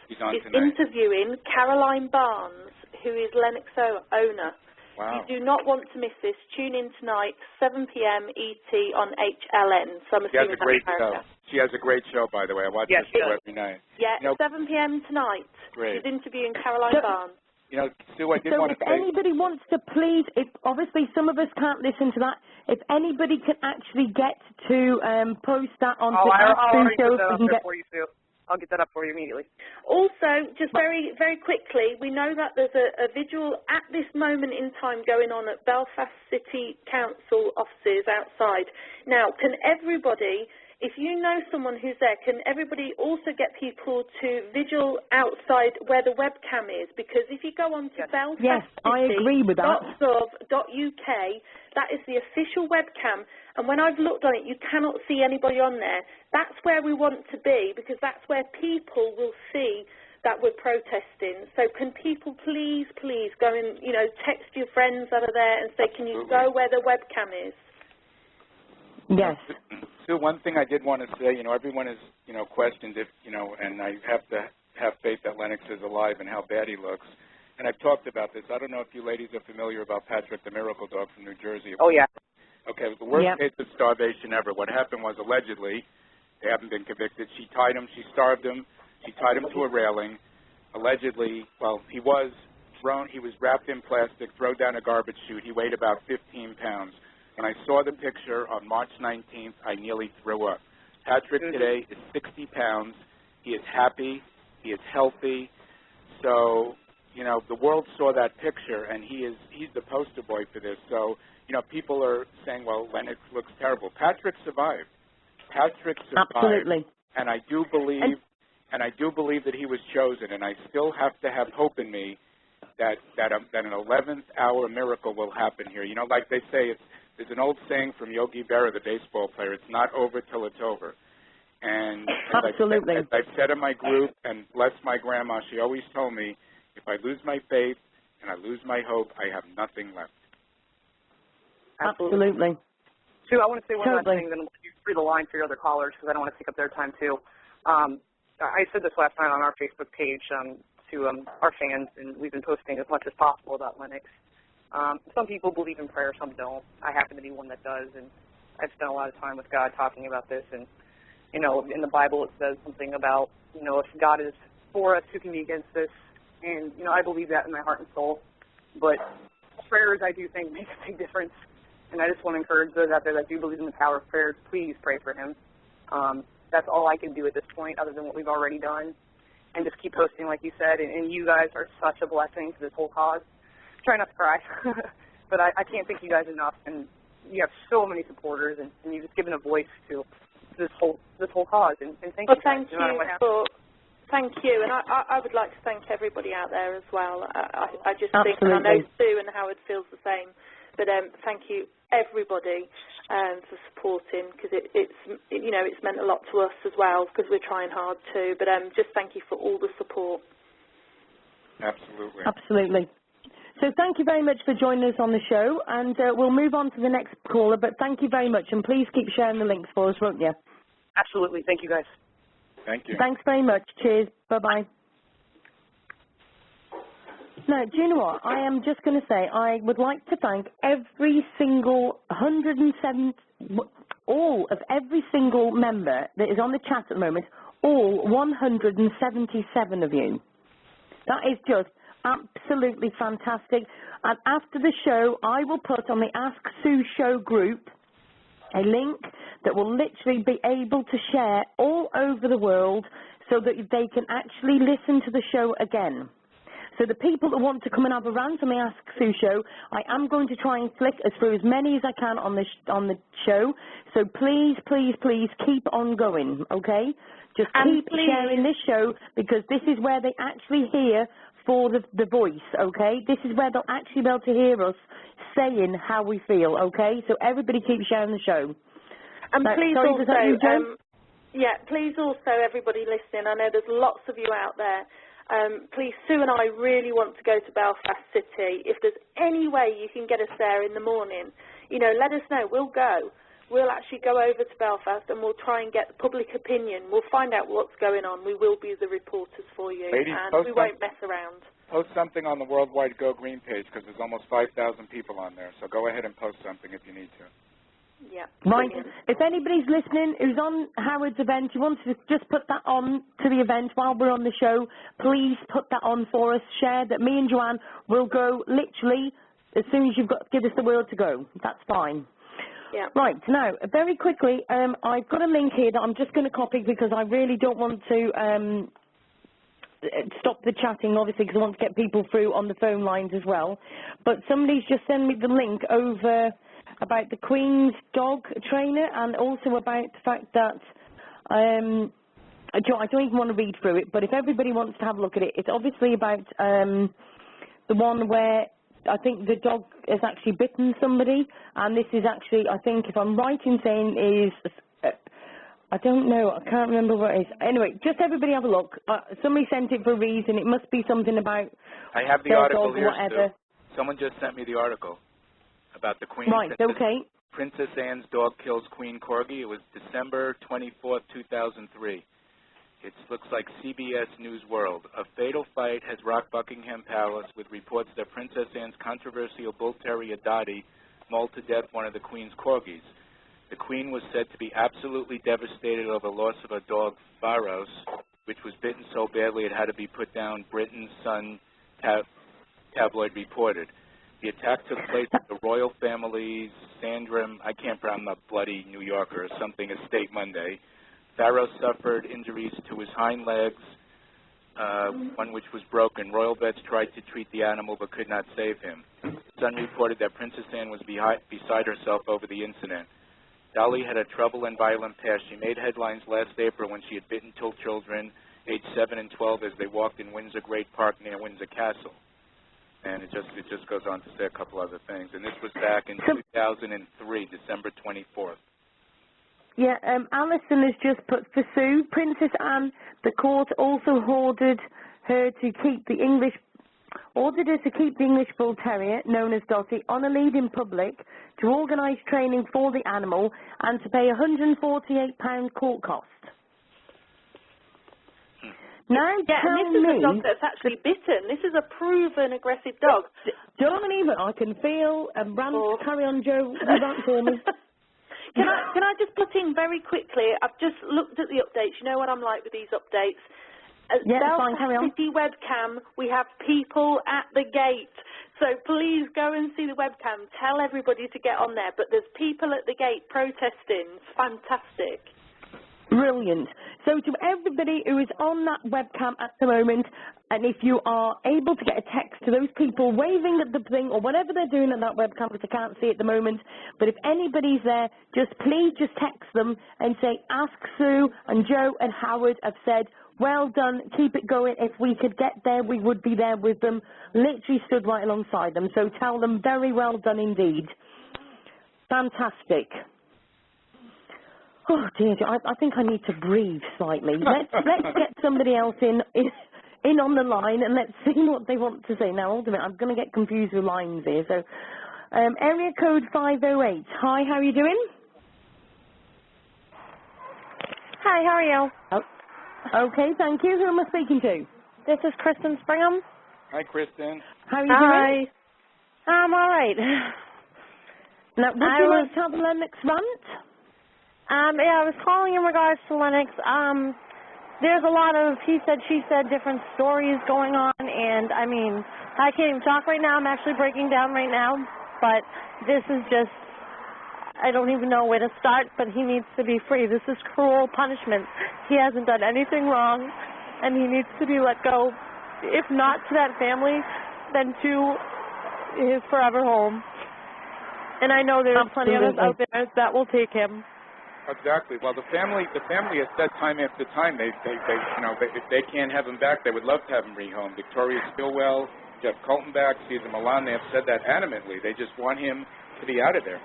interviewing Caroline Barnes, who is Lennox owner. Wow. You do not want to miss this. Tune in tonight, 7 p.m. ET on HLN. So I'm assuming that's America. She has a great show, by the way. I watch her show every night. Yeah, 7 p.m. tonight. Great. She's interviewing Caroline Barnes. You know, Sue, I did want to say... anybody wants to please, obviously some of us can't listen to that, if anybody can actually get to post that on the show, we can get... I'll get that up for you immediately. Also, just very, very quickly, we know that there's a vigil at this moment in time going on at Belfast City Council offices outside. Now, can everybody, if you know someone who's there, can everybody also get people to vigil outside where the webcam is? Because if you go on to belfastcity.gov.uk, that is the official webcam. And when I've looked on it, you cannot see anybody on there. That's where we want to be, because that's where people will see that we're protesting. So can people please go and, text your friends that are there and say, can you go where the webcam is? Yes. Sue, one thing I did want to say, everyone has, questioned if, and I have to have faith that Lennox is alive and how bad he looks. And I've talked about this. I don't know if you ladies are familiar about Patrick the Miracle Dog from New Jersey. Oh, yeah. Okay, it was the worst case of starvation ever. What happened was, allegedly, they haven't been convicted, she tied him, she starved him, she tied him to a railing. Allegedly, he was wrapped in plastic, thrown down a garbage chute. He weighed about 15 pounds. When I saw the picture on March 19th, I nearly threw up. Patrick today is 60 pounds. He is happy. He is healthy. So, the world saw that picture, and he's the poster boy for this. So, people are saying, well, Lennox looks terrible. Patrick survived. Absolutely. And I do believe that he was chosen, and I still have to have hope in me that an 11th hour miracle will happen here. Like they say, there's an old saying from Yogi Berra, the baseball player, it's not over till it's over. And absolutely. As I've said in my group, and bless my grandma, she always told me, if I lose my faith and I lose my hope, I have nothing left. Absolutely. Sue, I want to say one last thing, then we'll get through the line for your other callers, because I don't want to take up their time, too. I said this last night on our Facebook page to our fans, and we've been posting as much as possible about Lennox. Some people believe in prayer, some don't. I happen to be one that does, and I've spent a lot of time with God talking about this. And, in the Bible it says something about, if God is for us, who can be against us? And, I believe that in my heart and soul. But prayers, I do think, make a big difference. And I just want to encourage those out there that do believe in the power of prayers, please pray for him. That's all I can do at this point, other than what we've already done. And just keep posting, like you said. And you guys are such a blessing to this whole cause. try not to cry. But I can't thank you guys enough, and you have so many supporters, and you've just given a voice to this whole cause, and thank you. Thank you. Thank you, and I would like to thank everybody out there as well. I just think, and I know Sue and Howard feels the same, but thank you everybody for supporting, because it's meant a lot to us as well, because we're trying hard too. But just thank you for all the support. Absolutely. Absolutely. So thank you very much for joining us on the show, and we'll move on to the next caller, but thank you very much, and please keep sharing the links for us, won't you? Absolutely. Thank you, guys. Thank you. Thanks very much. Cheers. Bye-bye. Now, do you know what? I am just going to say I would like to thank every single 107, all of every single member that is on the chat at the moment, all 177 of you. That is just absolutely fantastic. And after the show, I will put on the Ask Sue Show group a link that will literally be able to share all over the world so that they can actually listen to the show again. So the people that want to come and have a rant on the Ask Sue Show, I am going to try and flick through as many as I can on the show. So please, please, please keep on going, okay? Just keep sharing this show, because this is where they actually hear for the voice, okay? This is where they'll actually be able to hear us saying how we feel, okay? So everybody keep sharing the show. And now, please sorry, also, please also, everybody listening, I know there's lots of you out there, please, Sue and I really want to go to Belfast City. If there's any way you can get us there in the morning, let us know. We'll go. We'll actually go over to Belfast and we'll try and get the public opinion. We'll find out what's going on. We will be the reporters for you. Ladies, and we won't mess around. Post something on the Worldwide Go Green page, because there's almost 5,000 people on there. So go ahead and post something if you need to. Yeah. Right. Brilliant. If anybody's listening who's on Howard's event, you want to just put that on to the event while we're on the show, please put that on for us. Share that me and Joanne will go literally as soon as you've give us the word to go. That's fine. Yeah. Right, now, very quickly, I've got a link here that I'm just going to copy, because I really don't want to stop the chatting, obviously, because I want to get people through on the phone lines as well. But somebody's just sent me the link over about the Queen's dog trainer, and also about the fact that, I don't even want to read through it, but if everybody wants to have a look at it, it's obviously about the one where I think the dog has actually bitten somebody, and this is actually, I think, if I'm right in saying, is, I don't know, I can't remember what it is. Anyway, just everybody have a look. Somebody sent it for a reason. It must be something about I have the their article dog here, or whatever. Sue. Someone just sent me the article about the Queen. Right, okay. Princess Anne's dog kills Queen Corgi. It was December 24th, 2003. It looks like CBS News World. A fatal fight has rocked Buckingham Palace with reports that Princess Anne's controversial bull terrier Dottie mauled to death one of the Queen's corgis. The Queen was said to be absolutely devastated over the loss of her dog, Faros, which was bitten so badly it had to be put down, Britain's Sun tabloid reported. The attack took place at the royal family's Sandringham, I can't pronounce, I'm a bloody New Yorker or something, estate Monday. Faros suffered injuries to his hind legs, one which was broken. Royal vets tried to treat the animal but could not save him. The Sun reported that Princess Anne was beside herself over the incident. Dolly had a troubled and violent past. She made headlines last April when she had bitten two children, aged 7 and 12, as they walked in Windsor Great Park near Windsor Castle. And it just goes on to say a couple other things. And this was back in 2003, December 24th. Yeah, Alison has just put, for Sue, Princess Anne, the court also ordered her to keep the English Bull Terrier, known as Dottie, on a lead in public, to organise training for the animal, and to pay £148 court cost. Now this is a dog that's actually bitten. This is a proven aggressive dog. Don't even, I can feel a rant. Carry on, Joe, you rant for me. Can I just put in very quickly, I've just looked at the updates. You know what I'm like with these updates. Fine, carry on. City webcam, we have people at the gate. So please go and see the webcam. Tell everybody to get on there. But there's people at the gate protesting. It's fantastic. Brilliant. So to everybody who is on that webcam at the moment, and if you are able to get a text to those people waving at the thing or whatever they're doing at that webcam, because I can't see at the moment, but if anybody's there, please just text them and say, ask Sue and Joe and Howard have said, well done, keep it going. If we could get there, we would be there with them. Literally stood right alongside them. So tell them very well done indeed. Fantastic. Oh dear, I think I need to breathe slightly. Let's get somebody else in on the line and let's see what they want to say. Now, hold a minute, I'm going to get confused with lines here. So, area code 508. Hi, how are you doing? Hi, how are you? Oh, okay, thank you. Who am I speaking to? This is Kristen Springham. Hi, Kristen. How are you doing? Hi. I'm all right. Now, would you like to have a Lennox rant? Yeah, I was calling in regards to Lennox. There's a lot of he said, she said, different stories going on, and, I mean, I can't even talk right now. I'm actually breaking down right now, but this is just, I don't even know where to start, but he needs to be free. This is cruel punishment. He hasn't done anything wrong, and he needs to be let go, if not to that family, then to his forever home. And I know there's plenty of us out there that will take him. Exactly. Well, the family has said time after time they if they can't have him back, they would love to have him rehomed. Victoria Stillwell, Jeff Coltonback, Cesar Milan, they have said that adamantly. They just want him to be out of there.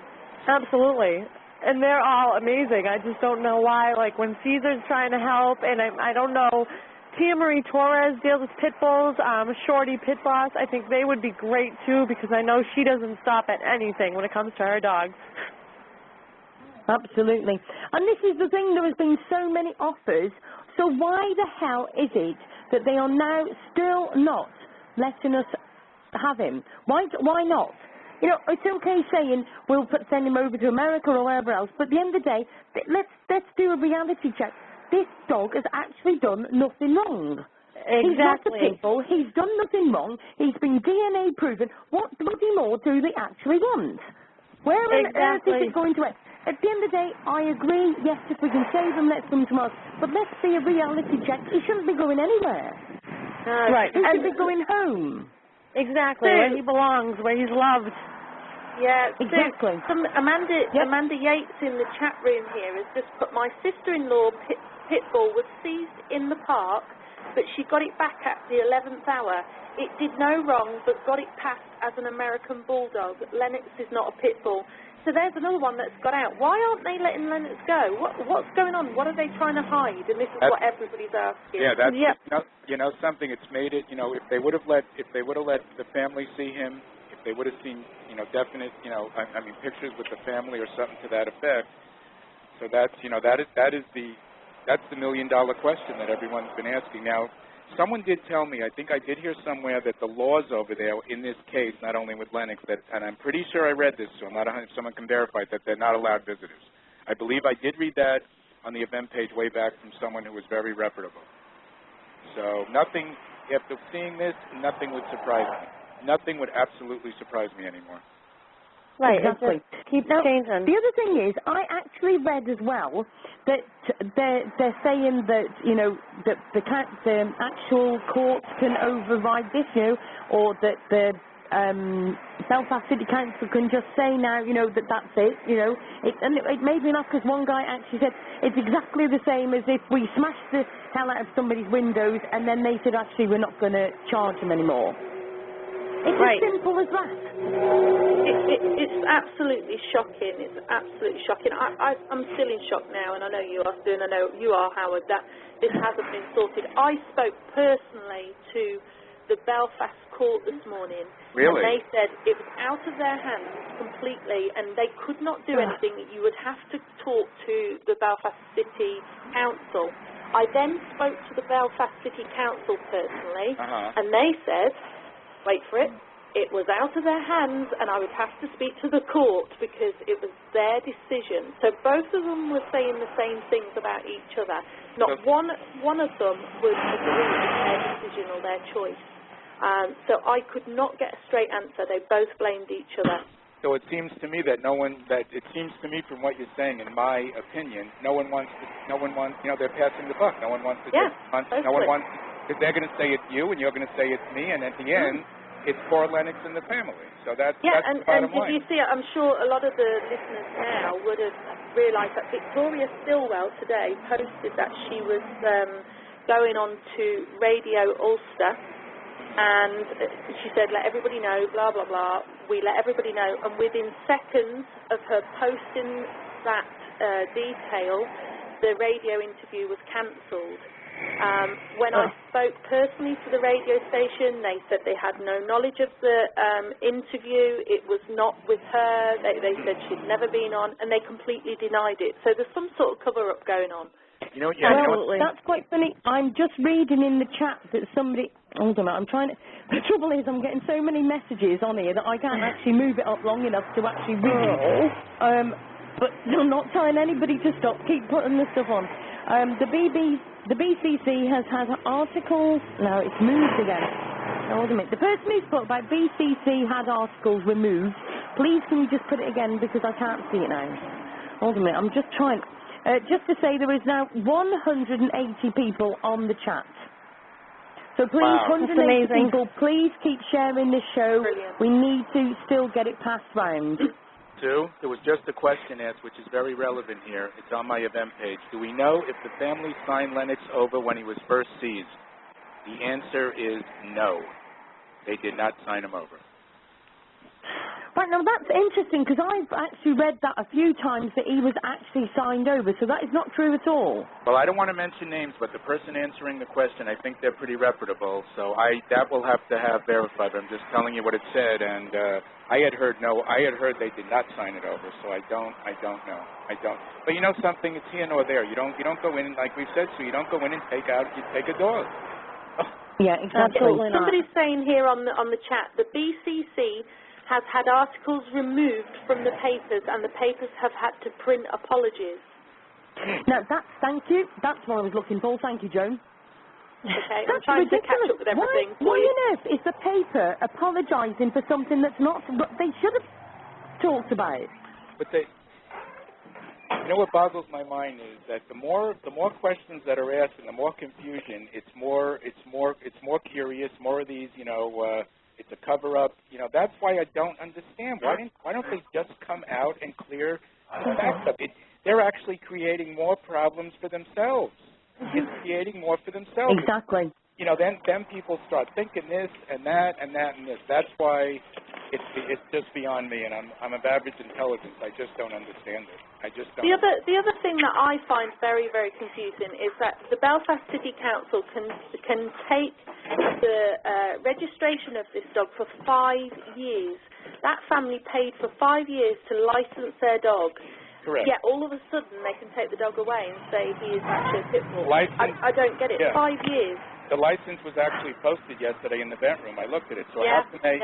Absolutely. And they're all amazing. I just don't know why. Like when Cesar's trying to help, and I don't know, Tia Marie Torres deals with pit bulls, Shorty Pit Boss. I think they would be great too because I know she doesn't stop at anything when it comes to her dogs. Absolutely. And this is the thing, there has been so many offers, so why the hell is it that they are now still not letting us have him? Why not? You know, it's okay saying we'll send him over to America or wherever else, but at the end of the day, let's do a reality check. This dog has actually done nothing wrong. Exactly. He's not a pit bull. He's done nothing wrong. He's been DNA proven. What bloody more do they actually want? Where on earth is it going to end? At the end of the day, I agree, yes, if we can save them, let's come tomorrow. But let's see a reality check. He shouldn't be going anywhere. Right. He should be going home. Exactly, where he belongs, where he's loved. Yeah, exactly. Amanda Yates in the chat room here has just put, my sister-in-law Pitbull was seized in the park, but she got it back at the 11th hour. It did no wrong, but got it passed as an American Bulldog. Lennox is not a Pitbull. So there's another one that's got out. Why aren't they letting Lennox go? What's going on? What are they trying to hide? And this is what everybody's asking. Yeah, that's something. It's made it. If they would have let the family see him, if they would have seen definite pictures with the family or something to that effect. So that's that's the $1 million question that everyone's been asking. Now, someone did tell me, I think I did hear somewhere, that the laws over there in this case, not only with Lennox, and I'm pretty sure I read this, so I'm not 100%, someone can verify that they're not allowed visitors. I believe I did read that on the event page way back from someone who was very reputable. So nothing, after seeing this, nothing would surprise me. Nothing would absolutely surprise me anymore. Right, exactly. Keep changing. The other thing is, I actually read as well that they're saying that that the actual courts can override this, or that the Belfast City Council can just say now, that's it, and it made me laugh because one guy actually said it's exactly the same as if we smashed the hell out of somebody's windows and then they said actually we're not going to charge them anymore. It's as simple as that. It's absolutely shocking. It's absolutely shocking. I'm still in shock now, and I know you are, Stu, and I know you are, Howard, that this hasn't been sorted. I spoke personally to the Belfast court this morning. Really? And they said it was out of their hands completely, and they could not do anything. You would have to talk to the Belfast City Council. I then spoke to the Belfast City Council personally, and they said, wait for it, it was out of their hands and I would have to speak to the court because it was their decision. So both of them were saying the same things about each other. Not one of them would agree with their decision or their choice. So I could not get a straight answer. They both blamed each other. So it seems to me that from what you're saying, in my opinion, no one wants, they're passing the buck. No one wants to, no one wants, because they're going to say it's you and you're going to say it's me, and at the end, it's for Lennox and the family. So that's the bottom line. Did you see, I'm sure a lot of the listeners now would have realised that Victoria Stilwell today posted that she was going on to Radio Ulster, and she said, let everybody know, blah, blah, blah. We let everybody know, and within seconds of her posting that detail, the radio interview was cancelled. When I spoke personally to the radio station, they said they had no knowledge of the interview. It was not with her. They said she'd never been on, and they completely denied it. So there's some sort of cover-up going on. That's quite funny. I'm just reading in the chat that somebody... Hold on, the trouble is I'm getting so many messages on here that I can't actually move it up long enough to actually read. But I'm not telling anybody to stop. Keep putting the stuff on. The BCC has had articles... No, it's moved again. Hold a minute. The person who spoke about BCC had articles removed. Please can you just put it again because I can't see it now. Hold a minute. I'm just trying... just to say there is now 180 people on the chat. So please, 180 people, please keep sharing this show. Brilliant. We need to still get it passed round. Sue, there was just a question asked, which is very relevant here. It's on my event page. Do we know if the family signed Lennox over when he was first seized? The answer is no. They did not sign him over. Right, now that's interesting because I've actually read that a few times that he was actually signed over, so that is not true at all. Well, I don't want to mention names, but the person answering the question, I think they're pretty reputable, so that will have to have verified. I'm just telling you what it said, and I had heard they did not sign it over, so I don't know. But you know something, it's here nor there. You don't go in, like we've said, so you don't go in and take a dog. Yeah, exactly. Absolutely not. Somebody's saying here on the chat, the BCC has had articles removed from the papers, and the papers have had to print apologies. No, thank you. That's what I was looking for. Thank you, Joan. Okay, I'm trying to catch up with everything. Why on earth is the paper apologising for something that's not... They should have talked about it. But you know what boggles my mind is that the more questions that are asked and the more confusion, it's more curious, more of these, it's a cover-up. That's why I don't understand. Why don't they just come out and clear the facts up? They're actually creating more problems for themselves. It's creating more for themselves. Exactly. Then people start thinking this and that and that and this. That's why it's just beyond me, and I'm of average intelligence. I just don't understand it. I just don't. The other thing that I find very, very confusing is that the Belfast City Council can take the registration of this dog for 5 years. That family paid for 5 years to license their dog. Correct. Yet all of a sudden they can take the dog away and say he is actually a pit bull. I don't get it. Yeah. 5 years. The license was actually posted yesterday in the vent room. I looked at it. So I have to make,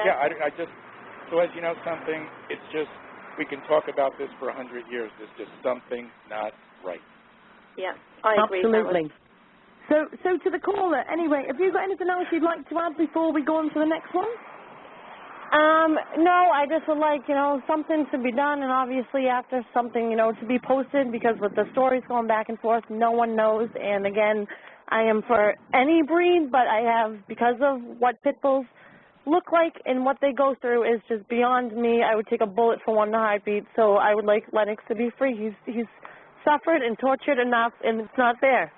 so as you know something, it's just, we can talk about this for 100 years. There's just something not right. Yeah, I agree. Absolutely. So to the caller, anyway, have you got anything else you'd like to add before we go on to the next one? No, I just would like, something to be done, and obviously after something, to be posted, because with the stories going back and forth, no one knows. And again, I am for any breed, but I have, because of what pit bulls look like and what they go through is just beyond me. I would take a bullet for one heartbeat, so I would like Lennox to be free. He's suffered and tortured enough, and it's not fair.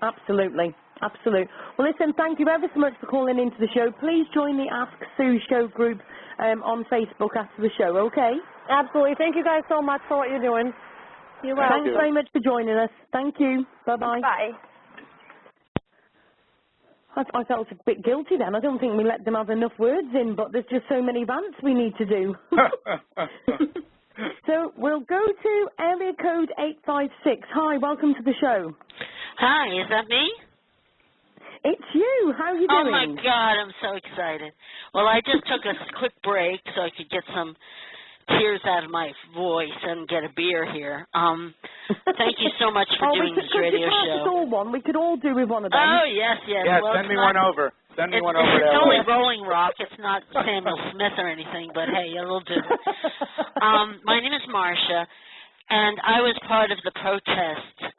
Absolutely. Absolutely. Well, listen, thank you ever so much for calling into the show. Please join the Ask Sue show group on Facebook after the show, okay? Absolutely. Thank you guys so much for what you're doing. You're welcome. Thanks very much for joining us. Thank you. Bye-bye. Bye. I felt a bit guilty then. I don't think we let them have enough words in, but there's just so many rants we need to do. So we'll go to area code 856. Hi, welcome to the show. Hi, is that me? It's you. How are you doing? Oh, my God, I'm so excited. Well, I just took a quick break so I could get some tears out of my voice and get a beer here. Thank you so much for doing this radio show. One. We could all do with one of them. Oh, yes. Yeah, well, send me one over. Send me one over there. It's only Rolling Rock. It's not Samuel Smith or anything, but hey, it'll do. My name is Marcia, and I was part of the protest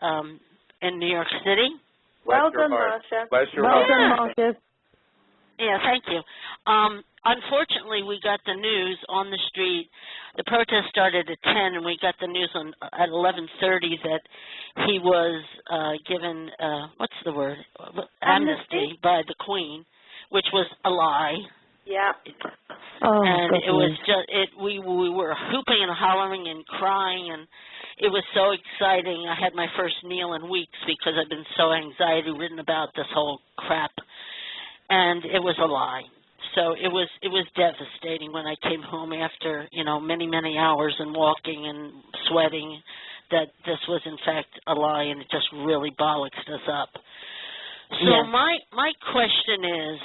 in New York City. Well done, Marcia. Bless your heart. Well done, Marcia. Yeah, thank you. Unfortunately, we got the news on the street. The protest started at 10, and we got the news at 11:30 that he was given, what's the word? Amnesty by the Queen, which was a lie. Yeah. And it was just, we were hooping and hollering and crying, and it was so exciting. I had my first meal in weeks because I've been so anxiety-ridden about this whole crap. And it was a lie. So it was devastating when I came home after, many, many hours and walking and sweating that this was in fact a lie, and it just really bollocked us up. So my question is,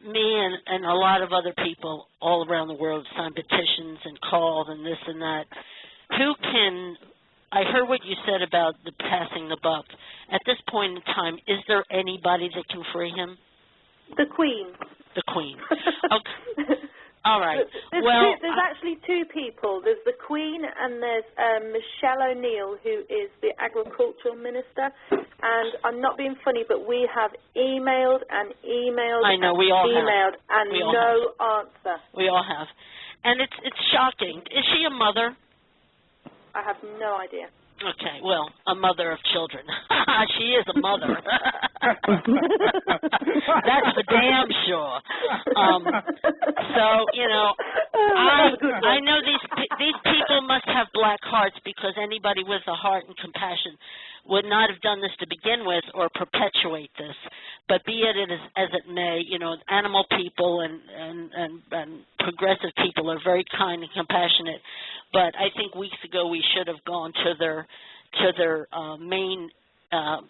me and a lot of other people all around the world signed petitions and called and this and that. I heard what you said about the passing the buck. At this point in time, is there anybody that can free him? The Queen. The Queen. Okay. All right. There's actually two people. There's the Queen and there's Michelle O'Neill, who is the Agricultural Minister. And I'm not being funny, but we have emailed and emailed. I know, we all emailed have. And no answer. We all have. And it's shocking. Is she a mother? I have no idea. Okay, well, a mother of children. She is a mother. That's for damn sure. I know these people must have black hearts, because anybody with a heart and compassion would not have done this to begin with or perpetuate this. But be it as it may, animal people and progressive people are very kind and compassionate. But I think weeks ago we should have gone to their main, I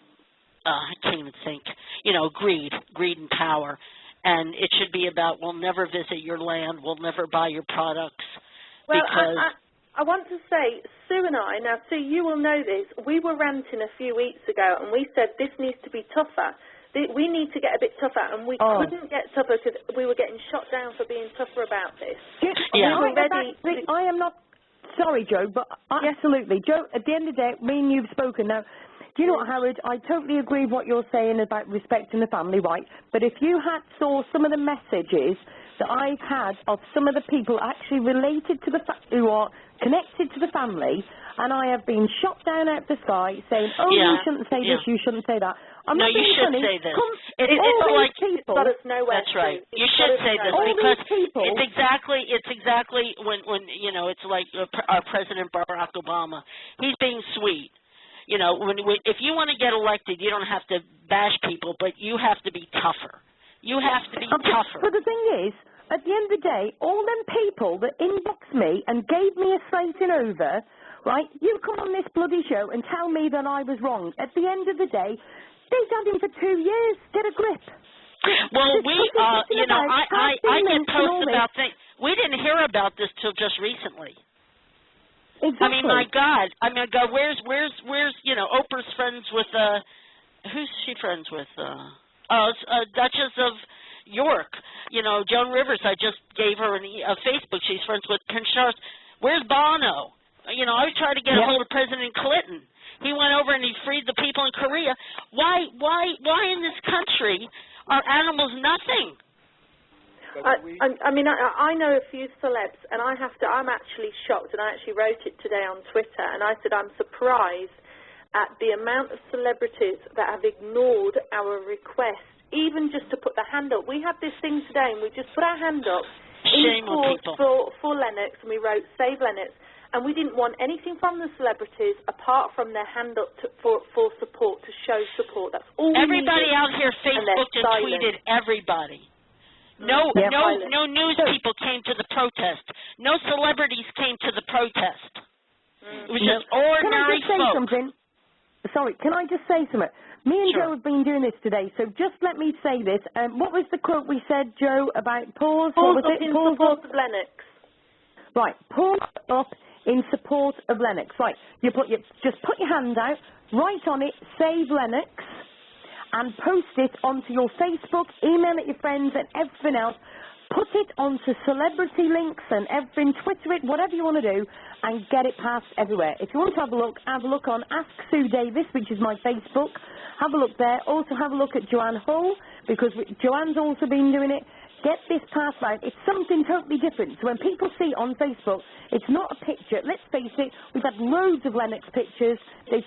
can't even think, greed and power. And it should be about, we'll never visit your land, we'll never buy your products. Well, I want to say, Sue and I, now Sue, you will know this, we were ranting a few weeks ago and we said this needs to be tougher. We need to get a bit tougher, and we couldn't get tougher because we were getting shot down for being tougher about this. Yeah. I am not sorry, Joe, but absolutely. Joe, at the end of the day, me and you've spoken. Now, do you know what, Howard? I totally agree with what you're saying about respecting the family, right? But if you saw some of the messages that I've had of some of the people actually related to who are connected to the family, and I have been shot down out of the sky saying, you shouldn't say this, you shouldn't say that. No, you should say this. It's like people. That's right. You should say this because it's exactly when it's like our President Barack Obama. He's being sweet. If you want to get elected, you don't have to bash people, but you have to be tougher. You have to be tougher. But the thing is, at the end of the day, all them people that inboxed me and gave me a slating over, right, you come on this bloody show and tell me that I was wrong. At the end of the day, they've had him for 2 years. Get a grip. Well, I get posts about things. We didn't hear about this till just recently. Exactly. I mean, my God. Where's Oprah's friends with, who's she friends with? Duchess of York. Joan Rivers, I just gave her a Facebook. She's friends with Prince Charles. Where's Bono? I was trying to get a hold of President Clinton. He went over and he freed the people in Korea. Why in this country are animals nothing? I know a few celebs, and I'm actually shocked, and I actually wrote it today on Twitter, and I said I'm surprised at the amount of celebrities that have ignored our request, even just to put the hand up. We had this thing today, and we just put our hand up in support for Lennox, and we wrote Save Lennox. And we didn't want anything from the celebrities apart from their hand up for support, to show support. That's all. Everybody out here Facebooked and tweeted everybody. No news people came to the protest. No celebrities came to the protest. It was just ordinary folk. Sorry, can I just say something? Me and Joe have been doing this today, so just let me say this. What was the quote we said, Joe, about pause? Pause up in support of Lennox. Right, pause up in support of Lennox. Right, just put your hand out, write on it, Save Lennox, and post it onto your Facebook, email it your friends and everything else. Put it onto celebrity links and everything, Twitter it, whatever you want to do, and get it passed everywhere. If you want to have a look on Ask Sue Davis, which is my Facebook. Have a look there. Also have a look at Joanne Hull, because Joanne's also been doing it. Get this passed out. It's something totally different. So when people see on Facebook, it's not a picture. Let's face it, we've had loads of Lennox pictures. They're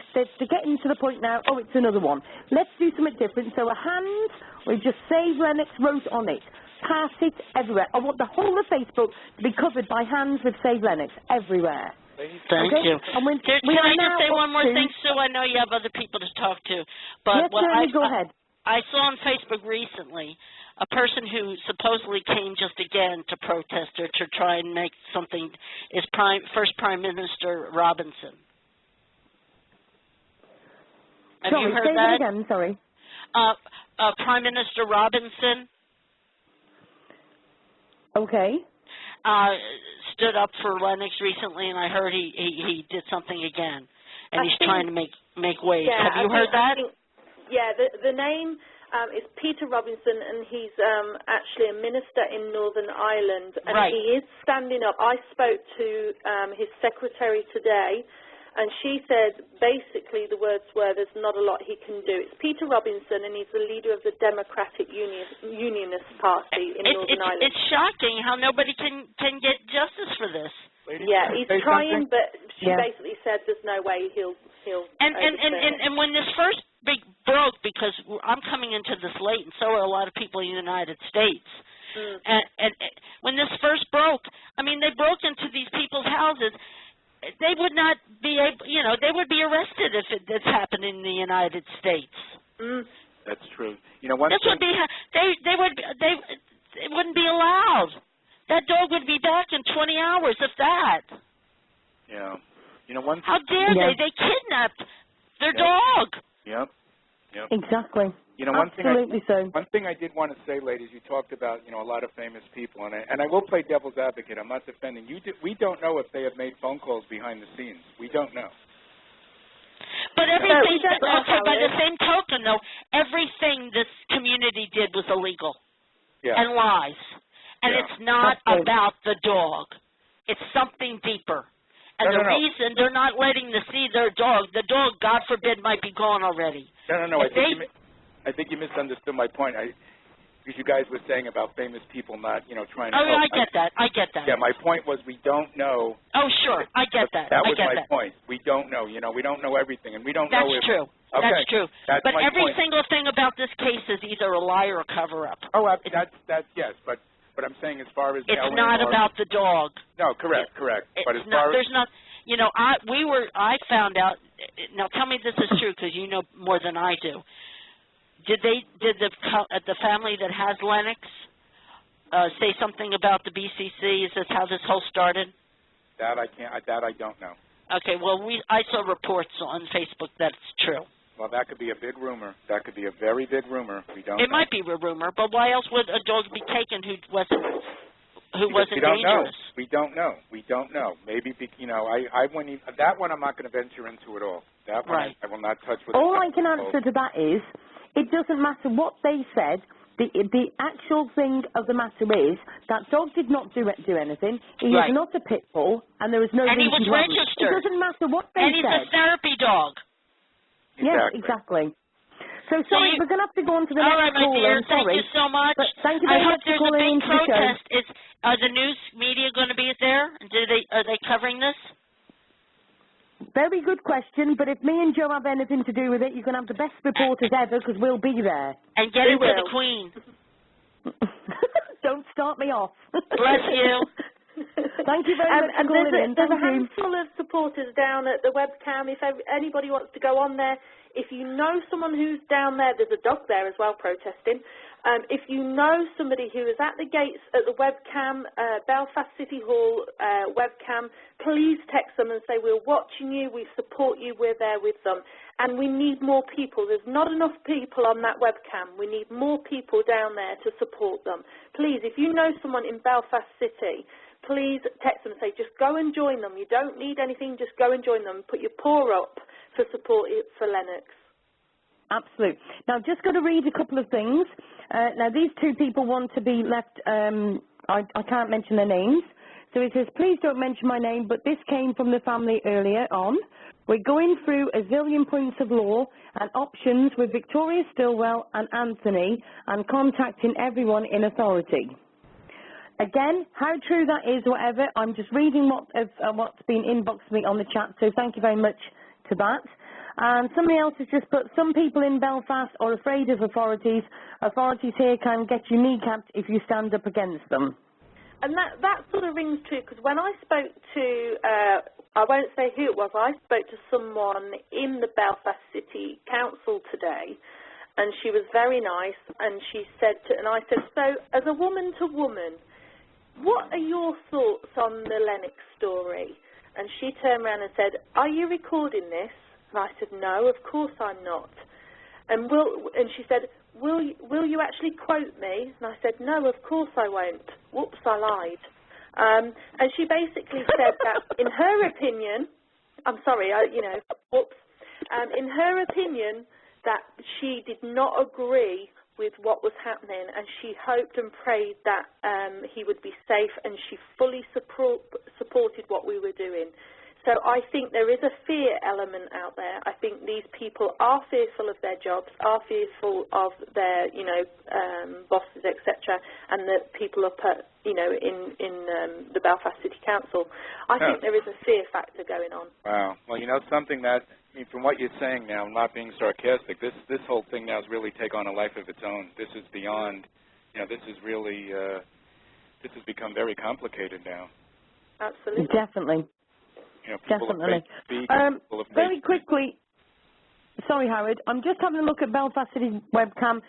getting to the point now, oh, it's another one. Let's do something different. So a hand, we just Save Lennox wrote on it. Pass it everywhere. I want the whole of Facebook to be covered by hands with Save Lennox everywhere. Thank you. And Can I just say one more thing, Sue? I know you have other people to talk to. But yes, go ahead. I saw on Facebook recently a person who supposedly came just again to protest or to try and make something is first Prime Minister Robinson. Have you heard say that? That again, sorry. Prime Minister Robinson. Okay. Stood up for Lennox recently, and I heard he did something again, and he's trying to make waves. Yeah, Have you heard that? The name is Peter Robinson, and he's actually a minister in Northern Ireland, and he is standing up. I spoke to his secretary today, and she said basically the words were, there's not a lot he can do. It's Peter Robinson, and he's the leader of the Democratic Unionist Party in Northern Ireland. It's shocking how nobody can get justice for this. Yeah, he's trying, but she basically said there's no way he'll And when this first broke, because I'm coming into this late, and so are a lot of people in the United States. And when this first broke, I mean, they broke into these people's houses. They would not be able, they would be arrested if this happened in the United States. That's true. It wouldn't be allowed. That dog would be back in 20 hours, if that. Yeah. How dare they? They kidnapped their dog. Yep. Exactly. One thing I did want to say, ladies, you talked about, a lot of famous people, and I will play devil's advocate. I'm not defending you. We don't know if they have made phone calls behind the scenes. We don't know. But everything, by the same token, though, everything this community did was illegal and lies. And it's not about the dog. It's something deeper. And the reason they're not letting them see their dog, the dog, God forbid, might be gone already. No. I think you misunderstood my point. Because you guys were saying about famous people not, trying to help. I get that. Yeah, my point was we don't know. Oh, sure. I get that. That was my point. We don't know. We don't know everything. And we don't know if... That's true. Okay. That's true. But every single thing about this case is either a lie or a cover-up. Oh, that's yes. But I'm saying as far as... It's not about the dog. No, correct. But as far as... There's not... I found out... Now, tell me this is true, because you know more than I do. Did the family that has Lennox say something about the BCC? Is this how this whole started? That I don't know. Okay, well, I saw reports on Facebook that it's true. Well, that could be a big rumor. That could be a very big rumor. We don't know. It might be a rumor, but why else would a dog be taken who wasn't dangerous? We don't know. Maybe, I wouldn't even, that one I'm not going to venture into at all. That one I will not touch with. All I can answer to that is, it doesn't matter what they said. The actual thing of the matter is that dog did not do anything. He is not a pit bull, and there is no reason he was registered. It doesn't matter what they said. And he's a therapy dog. Yes, exactly. So, sorry, we're going to have to go on to the next call. All right, my dear. Thank you so much. But thank you very much for calling into the show. I hope there's a big protest. Are the news media going to be there? Are they covering this? Very good question, but if me and Joe have anything to do with it, you're going to have the best reporters ever, because we'll be there. And get it to the Queen. Don't start me off. Bless you. Thank you very much for calling in. There's a handful of supporters down at the webcam. If anybody wants to go on there, if you know someone who's down there, there's a dog there as well protesting. If you know somebody who is at the gates at the webcam, Belfast City Hall webcam, please text them and say, we're watching you, we support you, we're there with them. And we need more people. There's not enough people on that webcam. We need more people down there to support them. Please, if you know someone in Belfast City, please text them and say, just go and join them. You don't need anything, just go and join them. Put your paw up for support for Lennox. absolute. Now, just got to read a couple of things. Now, these two people want to be left, I can't mention their names. So it says, please don't mention my name, but this came from the family earlier on. We're going through a zillion points of law and options with Victoria Stilwell and Anthony and contacting everyone in authority. Again, how true that is, whatever, I'm just reading what's been inboxed me on the chat, so thank you very much to that. And somebody else has just put, some people in Belfast are afraid of authorities. Authorities here can get you kneecapped if you stand up against them. And that sort of rings true, because when I spoke to, I won't say who it was, I spoke to someone in the Belfast City Council today, and she was very nice, and she said, and I said, so as a woman to woman, what are your thoughts on the Lennox story? And she turned around and said, are you recording this? And I said, no, of course I'm not. And she said, will you actually quote me? And I said, no, of course I won't. Whoops, I lied. And she basically said that in her opinion, I'm sorry, whoops. In her opinion, that she did not agree with what was happening, and she hoped and prayed that he would be safe, and she fully supported what we were doing. So I think there is a fear element out there. I think these people are fearful of their jobs, are fearful of their, bosses, etc., and the people up at, in the Belfast City Council. I think there is a fear factor going on. Wow. Well, something that, from what you're saying now, I'm not being sarcastic, this whole thing now has really taken on a life of its own. This is beyond, this is really, this has become very complicated now. Absolutely. Definitely. Definitely. Very quickly, sorry, Howard, I'm just having a look at Belfast City webcam.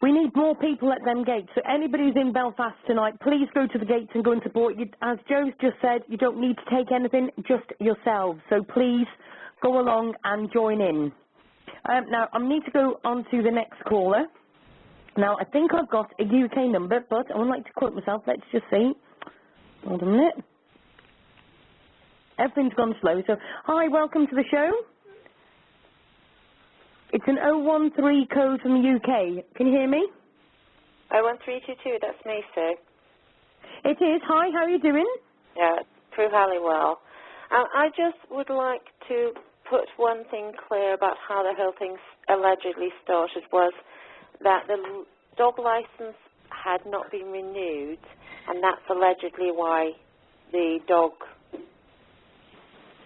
We need more people at them gates. So anybody who's in Belfast tonight, please go to the gates and go and support. As Joe's just said, you don't need to take anything, just yourselves. So please go along and join in. Now, I need to go on to the next caller. Now, I think I've got a UK number, but I would like to quote myself. Let's just see. Hold on a minute. Everything's gone slow. So, hi, welcome to the show. It's an 013 code from the UK. Can you hear me? 01322, that's me, sir. It is. Hi, how are you doing? Yeah, Prue Halliwell. I just would like to put one thing clear about how the whole thing allegedly started, was that the dog license had not been renewed, and that's allegedly why the dog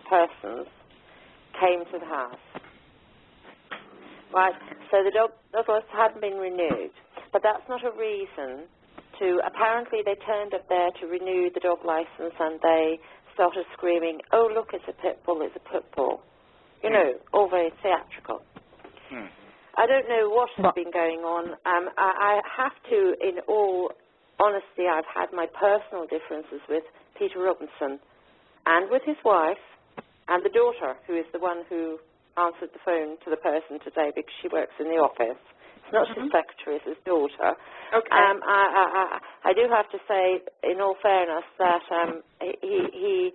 persons came to the house. Right, so the dog license hadn't been renewed, but that's not a reason to, apparently they turned up there to renew the dog license and they started screaming, oh look, it's a pit bull, it's a pit bull. All very theatrical. I don't know what has been going on. I have to, in all honesty, I've had my personal differences with Peter Robinson and with his wife and the daughter, who is the one who answered the phone to the person today because she works in the office. It's not his secretary, it's his daughter. Okay. I do have to say, in all fairness, that he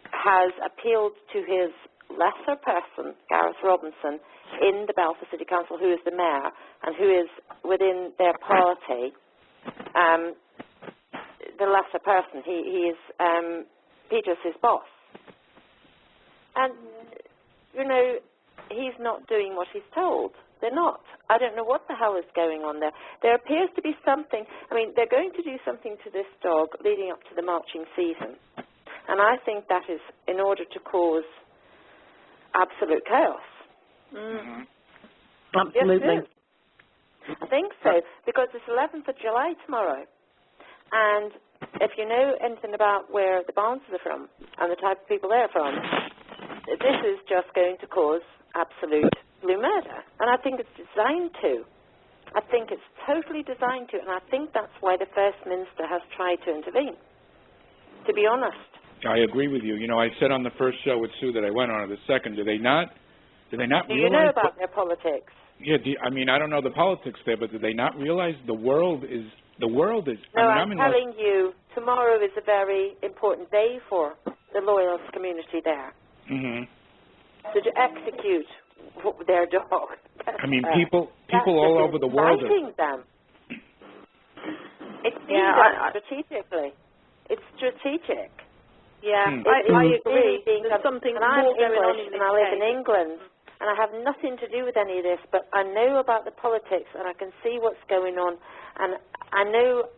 has appealed to his lesser person, Gareth Robinson, in the Belfast City Council, who is the mayor and who is within their party, the lesser person. He is Peter's his boss. And, he's not doing what he's told. They're not. I don't know what the hell is going on there. There appears to be something. They're going to do something to this dog leading up to the marching season. And I think that is in order to cause absolute chaos. Mm-hmm. Absolutely. Yes, I think so, because it's 11th of July tomorrow. And if you know anything about where the Barneses are from and the type of people they're from, this is just going to cause absolute blue murder. And I think it's designed to. I think it's totally designed to, and I think that's why the First Minister has tried to intervene, to be honest. I agree with you. I said on the first show with Sue that I went on, or the second, do they not realize... Do you know about their politics? Yeah, I don't know the politics there, but do they not realize the world is... No, I'm telling you, tomorrow is a very important day for the Loyalist community there. Mm-hmm. So to execute their dog, I mean, people all over the world are inviting them. It's being done strategically. It's strategic. Yeah, I agree. There's something more going on in this case. I live in England, and I have nothing to do with any of this, but I know about the politics, and I can see what's going on, and I know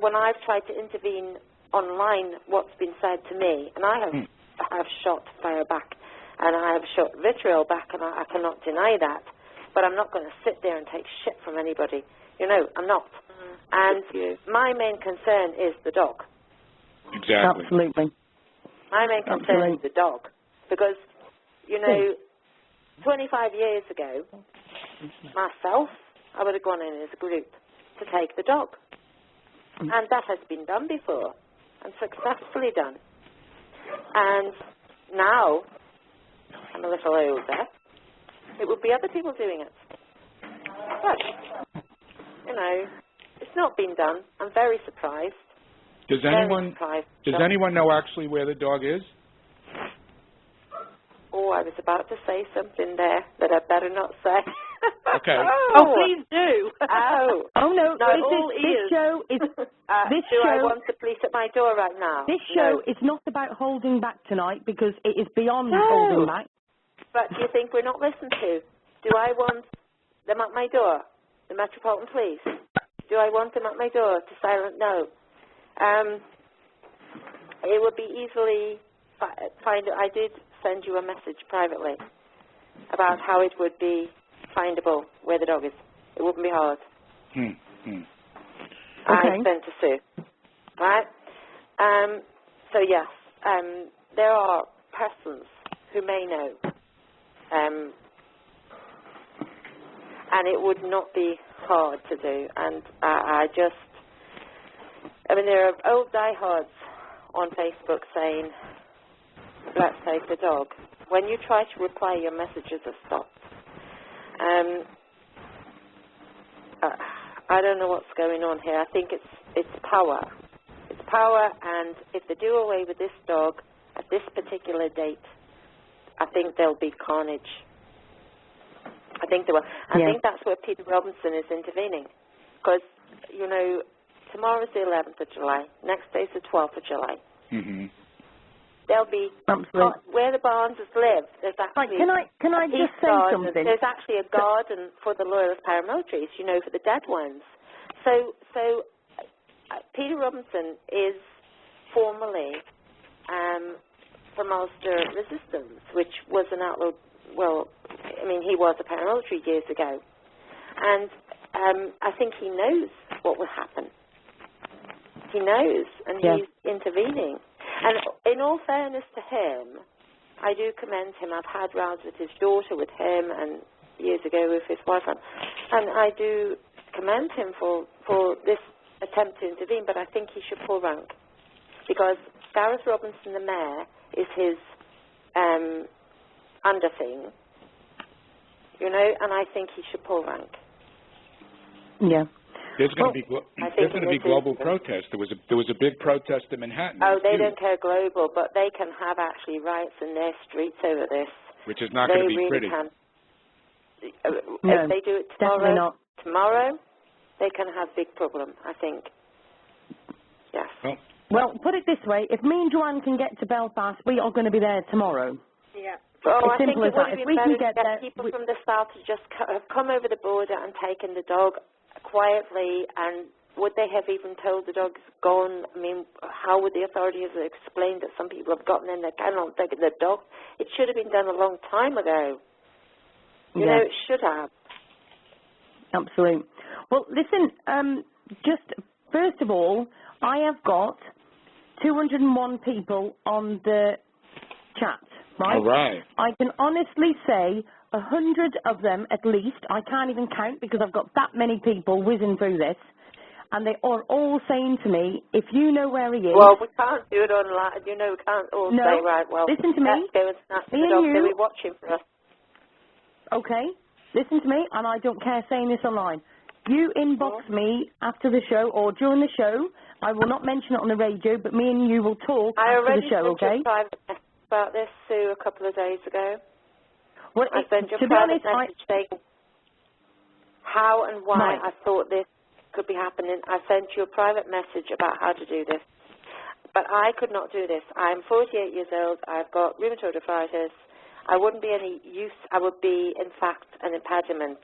when I've tried to intervene online what's been said to me, and I have shot fire back, and I have shot vitriol back, and I cannot deny that, but I'm not going to sit there and take shit from anybody. You know, I'm not. And my main concern is the dog. Exactly. Absolutely. My main concern is the dog. Because, you know, 25 years ago, myself, I would have gone in as a group to take the dog. And that has been done before, and successfully done. And now, I'm a little older, it would be other people doing it. But, you know, it's not been done. I'm very surprised. Does anyone know actually where the dog is? Oh, I was about to say something there that I better not say. Okay. Oh, please do. Oh no, this show is. I want the police at my door right now? This show is not about holding back tonight because it is beyond holding back. But do you think we're not listened to? Do I want them at my door? The Metropolitan Police? Do I want them at my door to silence? No. It would be easily I did send you a message privately about how it would be findable where the dog is. It wouldn't be hard. I sent to Sue. Right? So yes, there are persons who may know, and it would not be hard to do. And there are old diehards on Facebook saying, let's take the dog. When you try to reply, your messages are stopped. I don't know what's going on here. I think it's power. It's power, and if they do away with this dog at this particular date, I think there'll be carnage. I think there will. I think that's where Peter Robinson is intervening. Because, you know, tomorrow's the 11th of July. Next day's the 12th of July. There'll be where the Barneses live. There's actually can I just say something? There's actually a garden for the loyalist paramilitaries, you know, for the dead ones. So Peter Robinson is formally from Ulster Resistance, which was an outlaw. Well, I mean, he was a paramilitary years ago, and I think he knows what will happen. He knows, and he's intervening. And in all fairness to him, I do commend him. I've had rounds with his daughter, with him, and years ago with his boyfriend. And I do commend him for this attempt to intervene, but I think he should pull rank. Because Gareth Robinson, the mayor, is his underthing, you know, and I think he should pull rank. Yeah. There's going to be global protest. There was a big protest in Manhattan. Oh, they don't care global, but they can have actually riots in their streets over this. Which is not going to be pretty. Can. No, if they do it tomorrow, they can have big problem, I think. Yes. Well, put it this way: if me and Joanne can get to Belfast, we are going to be there tomorrow. Yeah. Well, I think it would have been better to get people from the south to just come over the border and taken the dog quietly, and would they have even told the dog's gone? I mean, how would the authorities have explained that some people have gotten in their kennel and taken the dog? It should have been done a long time ago. You know, it should have. Absolutely. Well, listen, just first of all, I have got 201 people on the chat, right? All right. I can honestly say 100 of them at least, I can't even count because I've got that many people whizzing through this, and they are all saying to me, if you know where he is... Well, we can't do it online, you know, we can't all say, right, well, listen to me. Let's go and snatch the dog, they'll be watching for us. Okay, listen to me, and I don't care saying this online. You inbox me after the show or during the show. I will not mention it on the radio, but me and you will talk after the show, okay? I already sent you a private message about this, Sue, a couple of days ago. Well, I sent you a private message saying, how and why I thought this could be happening. I sent you a private message about how to do this. But I could not do this. I'm 48 years old. I've got rheumatoid arthritis. I wouldn't be any use. I would be, in fact, an impediment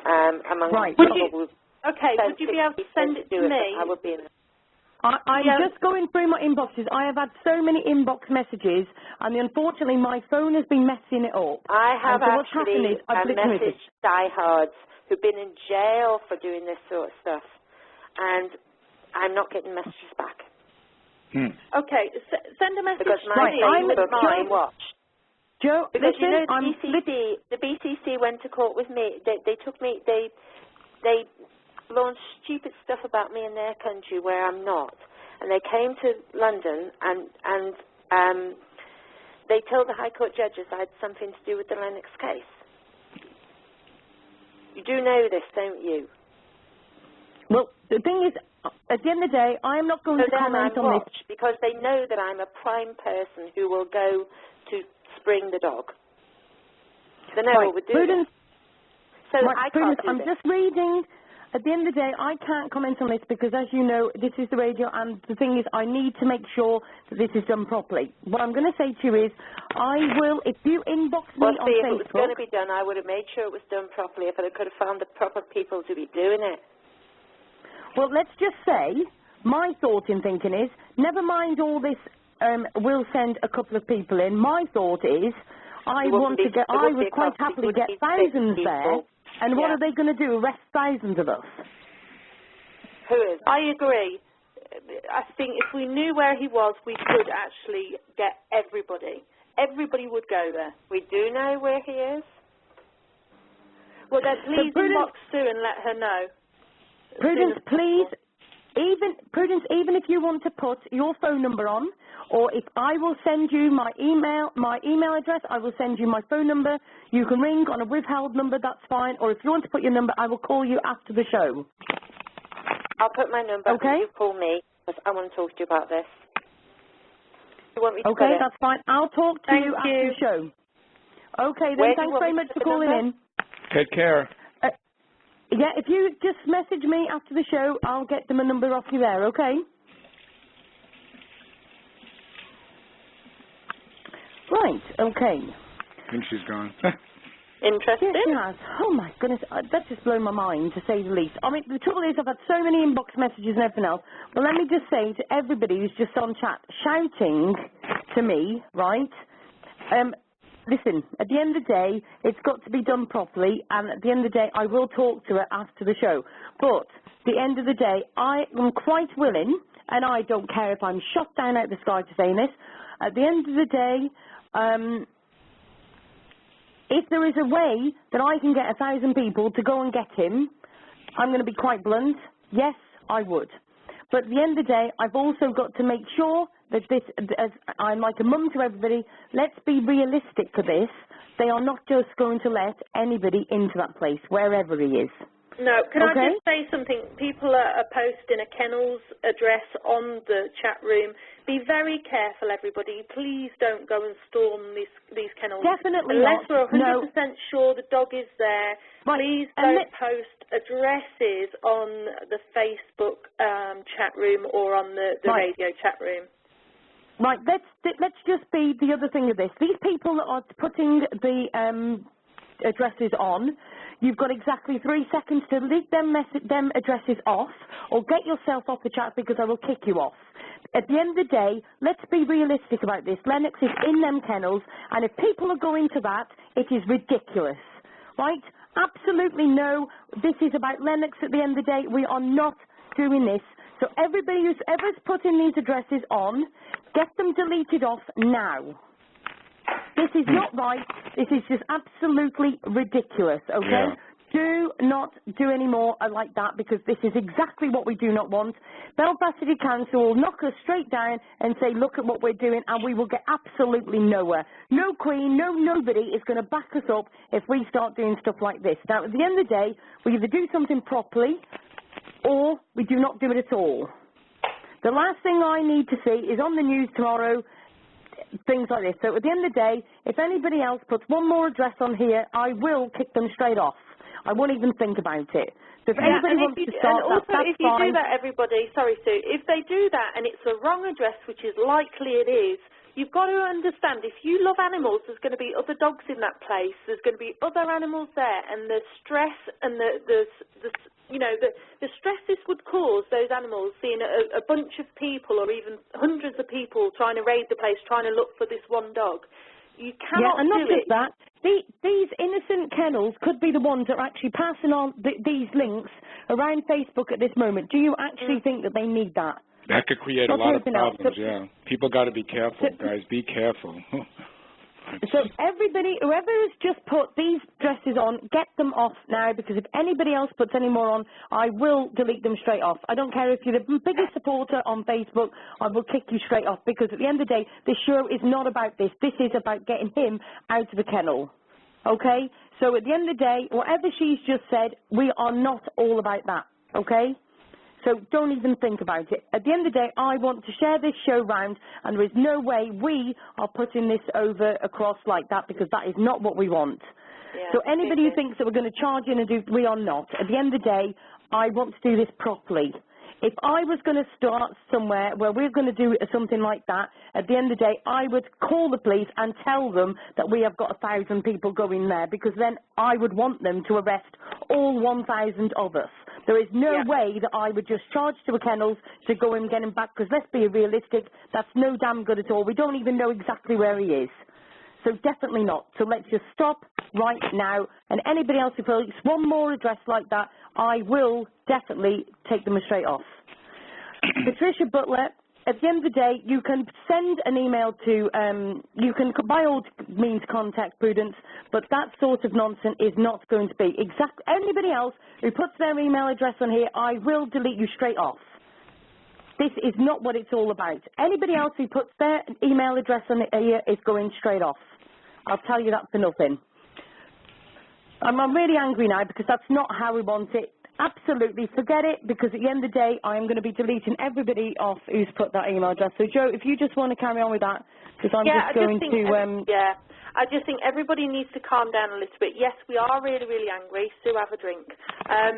among people. Okay, would you be able to send it to me? I would be in I'm just going through my inboxes. I have had so many inbox messages, and unfortunately my phone has been messing it up. I have so what's happened is I've messaged diehards who've been in jail for doing this sort of stuff, and I'm not getting messages back. Okay, send a message because my watch. Joe, because listen, the BCC went to court with me. They took me. They launched stupid stuff about me in their country where I'm not, and they came to London and they told the High Court judges I had something to do with the Lennox case. You do know this, don't you? Well, the thing is, at the end of the day, I am not going to comment on this. Because they know that I'm a prime person who will go to spring the dog. They know what we're doing. So I can't do I'm just reading. At the end of the day, I can't comment on this because, as you know, this is the radio, and the thing is, I need to make sure that this is done properly. What I'm going to say to you is, I will, if you inbox me on Facebook... if it was going to be done, I would have made sure it was done properly if I could have found the proper people to be doing it. Well, let's just say, my thought in thinking is, never mind all this, we'll send a couple of people in. My thought is, I would quite happily get thousands there. And what are they going to do, arrest thousands of us? Who is? I agree. I think if we knew where he was, we could actually get everybody. Everybody would go there. We do know where he is? Well, then please inbox Sue and let her know. Prudence, please, even if you want to put your phone number on, or if I will send you my email address, I will send you my phone number. You can ring on a withheld number, that's fine. Or if you want to put your number, I will call you after the show. I'll put my number. Okay. You call me because I want to talk to you about this. You want me to okay, that's fine. I'll talk to you after the show. Okay, then. Thanks very much for calling in. Take care. Yeah, if you just message me after the show, I'll get them a number off you there, okay? Right, okay. I think she's gone. Interesting. Yes, she has. Oh, my goodness. That's just blown my mind, to say the least. I mean, the trouble is I've had so many inbox messages and everything else. But let me just say to everybody who's just on chat, shouting to me, right, listen, at the end of the day, it's got to be done properly, and at the end of the day, I will talk to her after the show. But at the end of the day, I am quite willing, and I don't care if I'm shot down out of the sky for saying this, at the end of the day, if there is a way that I can get 1,000 people to go and get him, I'm going to be quite blunt, yes, I would. But at the end of the day, I've also got to make sure that this, as I'm like a mum to everybody, let's be realistic for this. They are not just going to let anybody into that place, wherever he is. No, can I just say something? People are posting a kennel's address on the chat room. Be very careful, everybody. Please don't go and storm these kennels. Definitely Unless not. we're 100% sure the dog is there, please don't post addresses on the Facebook chat room or on the radio chat room. Right, let's just be the other thing of this. These people that are putting the addresses on, you've got exactly 3 seconds to leave them addresses off, or get yourself off the chat because I will kick you off. At the end of the day, let's be realistic about this. Lennox is in them kennels, and if people are going to that, it is ridiculous, right? Absolutely no. This is about Lennox at the end of the day. We are not doing this. So everybody who's ever's putting these addresses on, get them deleted off now. This is not right. This is just absolutely ridiculous, okay? Yeah. Do not do any more like that because this is exactly what we do not want. Belfast City Council will knock us straight down and say, look at what we're doing, and we will get absolutely nowhere. No Queen, nobody is going to back us up if we start doing stuff like this. Now, at the end of the day, we either do something properly or we do not do it at all. The last thing I need to see is on the news tomorrow, things like this. So at the end of the day, if anybody else puts one more address on here, I will kick them straight off. I won't even think about it. So if anybody wants to start and also that's if you fine. do that, everybody, sorry Sue, if they do that and it's the wrong address, which is likely it is, you've got to understand, if you love animals, there's going to be other dogs in that place, there's going to be other animals there, and the stress and the stress this would cause those animals, seeing a bunch of people or even hundreds of people trying to raid the place, trying to look for this one dog. You cannot and not do just that. These innocent kennels could be the ones that are actually passing on these links around Facebook at this moment. Do you actually think that they need that? That could create a lot of problems, yeah. People got to be careful, guys. Be careful. So everybody, whoever has just put these dresses on, get them off now, because if anybody else puts any more on, I will delete them straight off. I don't care if you're the biggest supporter on Facebook, I will kick you straight off, because at the end of the day, this show is not about this. This is about getting him out of the kennel, okay? So at the end of the day, whatever she's just said, we are not all about that, okay? So don't even think about it. At the end of the day, I want to share this show round, and there is no way we are putting this over across like that, because that is not what we want. Yeah, so anybody who thinks that we're going to charge in and do, we are not. At the end of the day, I want to do this properly. If I was going to start somewhere where we're going to do something like that, at the end of the day, I would call the police and tell them that we have got 1,000 people going there, because then I would want them to arrest all 1,000 of us. There is no way that I would just charge to a kennels to go and get him back, because let's be realistic, that's no damn good at all. We don't even know exactly where he is. So definitely not. So let's just stop right now. And anybody else who feels one more address like that, I will definitely take them straight off. Patricia Butler, at the end of the day, you can send an email to, you can by all means contact Prudence, but that sort of nonsense is not going to be. Anybody else who puts their email address on here, I will delete you straight off. This is not what it's all about. Anybody else who puts their email address on here is going straight off. I'll tell you that for nothing. I'm really angry now, because that's not how we want it. Absolutely forget it, because at the end of the day, I'm going to be deleting everybody off who's put that email address. So, Joe, if you just want to carry on with that, because I'm just going to... I just think everybody needs to calm down a little bit. Yes, we are really, really angry. Sue, have a drink. I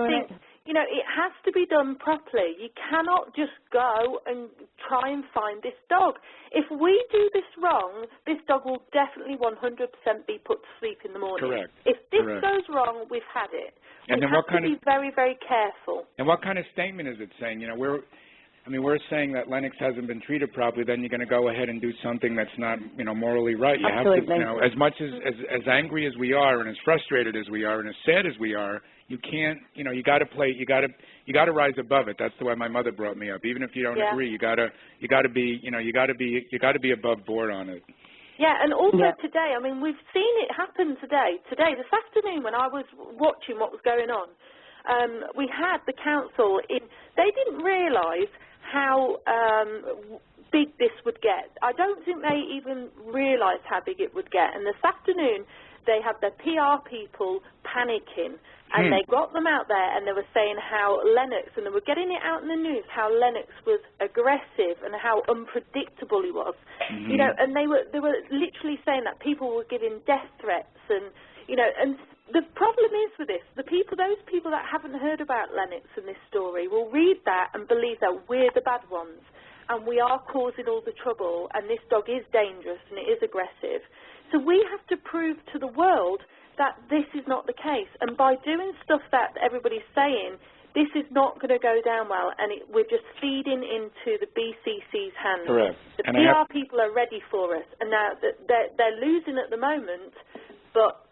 think... You know, it has to be done properly. You cannot just go and try and find this dog. If we do this wrong, this dog will definitely 100% be put to sleep in the morning. Correct. If this goes wrong, we've had it. And we have to be very, very careful. And what kind of statement is it saying? You know, we're saying that Lennox hasn't been treated properly, then you're going to go ahead and do something that's not, morally right. You Absolutely. have to, as much as angry as we are and as frustrated as we are and as sad as we are, you can't, you got to rise above it. That's the way my mother brought me up. Even if you don't agree, you got to be above board on it. Yeah, and also today, we've seen it happen today. This afternoon, when I was watching what was going on, we had the council in. They didn't realise how big this would get. I don't think they even realised how big it would get. And this afternoon, they had their PR people panicking, and they got them out there, and they were saying how Lennox, and they were getting it out in the news, how Lennox was aggressive and how unpredictable he was. And they were literally saying that people were giving death threats, and and the problem is with this, those people that haven't heard about Lennox and this story will read that and believe that we're the bad ones, and we are causing all the trouble, and this dog is dangerous and it is aggressive. So we have to prove to the world that this is not the case. And by doing stuff that everybody's saying, this is not going to go down well, and we're just feeding into the BCC's hands. Correct. The PR people are ready for us, and now they're losing at the moment, but,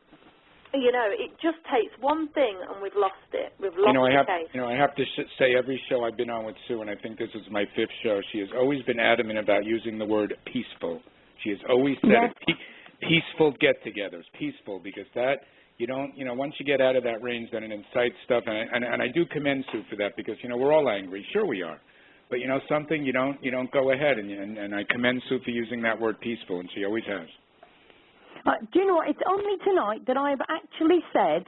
it just takes one thing, and we've lost it. We've lost the case. I have to say every show I've been on with Sue, and I think this is my 5th show, she has always been adamant about using the word peaceful. She has always said it. Peaceful get-togethers, peaceful, because that, once you get out of that range, then it incites stuff, and I do commend Sue for that, because, we're all angry, sure we are, but, something, you don't go ahead, and I commend Sue for using that word peaceful, and she always has. Do you know what, it's only tonight that I have actually said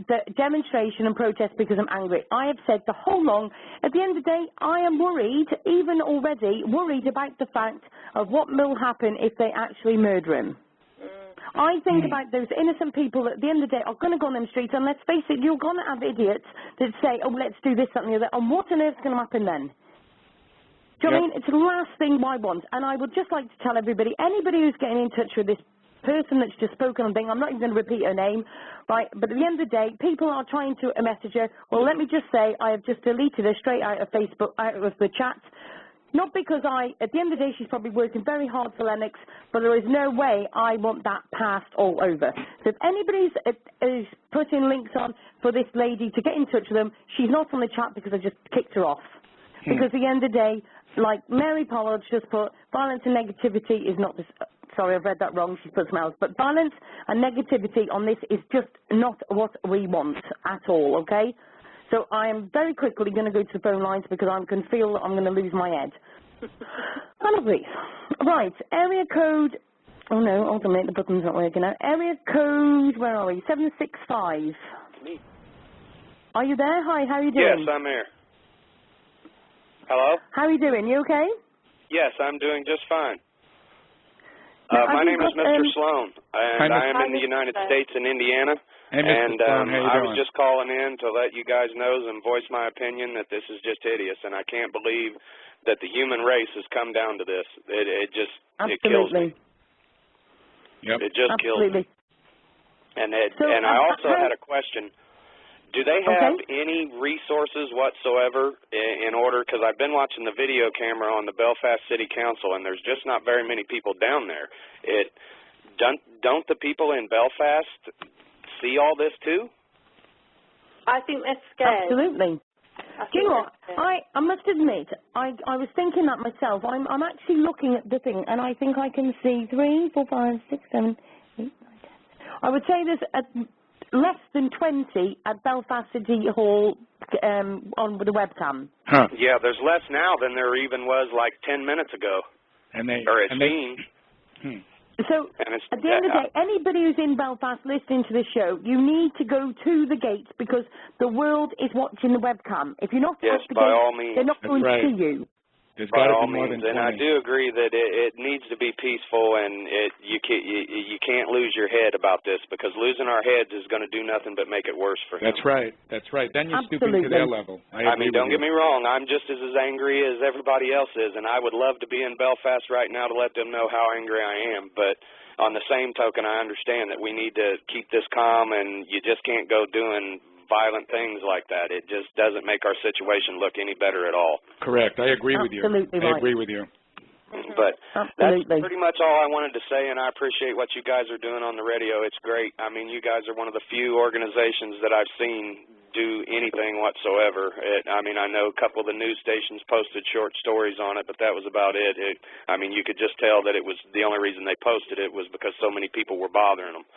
the demonstration and protest because I'm angry. I have said the whole long, at the end of the day, I am worried, even already worried about the fact of what will happen if they actually murder him. I think about those innocent people that at the end of the day are going to go on them streets, and let's face it, you're going to have idiots that say, oh, let's do this, that, and the other, and what on earth's going to happen then? Do you know what I mean? It's the last thing I want, and I would just like to tell everybody, anybody who's getting in touch with this person that's just spoken on thing, I'm not even going to repeat her name, right, but at the end of the day, people are trying to message her. Well, let me just say, I have just deleted her straight out of Facebook, out of the chat. Not because at the end of the day, she's probably working very hard for Lennox, but there is no way I want that passed all over. So if anybody's is putting links on for this lady to get in touch with them, she's not on the chat because I just kicked her off. Because at the end of the day, like Mary Pollard's just put, violence and negativity is not, sorry, I've read that wrong, she's put something else, but violence and negativity on this is just not what we want at all, okay? So I am very quickly going to go to the phone lines because I can feel that I'm going to lose my head. Honestly. Right, area code, oh no, hold on a minute, the button's not working now. Area code, where are we? 765. Me. Are you there? Hi, how are you doing? Yes, I'm here. Hello? How are you doing? You okay? Yes, I'm doing just fine. My name is Mr. Sloan, and I am in the United States in Indiana. Hey, Mr. Sloan, how you I doing? was just calling in to let you guys know and voice my opinion that this is just hideous, and I can't believe that the human race has come down to this. It kills me. Yep. It just kills me. And I also had a question. Do they have any resources whatsoever in order, because I've been watching the video camera on the Belfast City Council, and there's just not very many people down there. Don't the people in Belfast see all this too? I think they're scared. Absolutely. Do you know what? I must admit, I was thinking that myself. I'm actually looking at the thing, and I think I can see 3, 4, 5, 6, 7, 8, 9, 10. I would say there's less than 20 at Belfast City Hall on with the webcam. Huh. Yeah, there's less now than there even was like 10 minutes ago. So at the end of the day, anybody who's in Belfast listening to this show, you need to go to the gates because the world is watching the webcam. If you're not at the by gates, all means. they're not going to see you. There's by got to all be more means, than 20. and I do agree that it needs to be peaceful, and you can't lose your head about this because losing our heads is going to do nothing but make it worse for him. That's right. That's right. Then you're stooping to their level. I mean, don't get me wrong. I'm just as angry as everybody else is, and I would love to be in Belfast right now to let them know how angry I am. But on the same token, I understand that we need to keep this calm, and you just can't go doing violent things like that. It just doesn't make our situation look any better at all. Correct. I agree with you. Absolutely right. I agree with you. But that's pretty much all I wanted to say, and I appreciate what you guys are doing on the radio. It's great. I mean, you guys are one of the few organizations that I've seen do anything whatsoever. I mean, I know a couple of the news stations posted short stories on it, but that was about it. I mean, you could just tell that it was the only reason they posted it was because so many people were bothering them.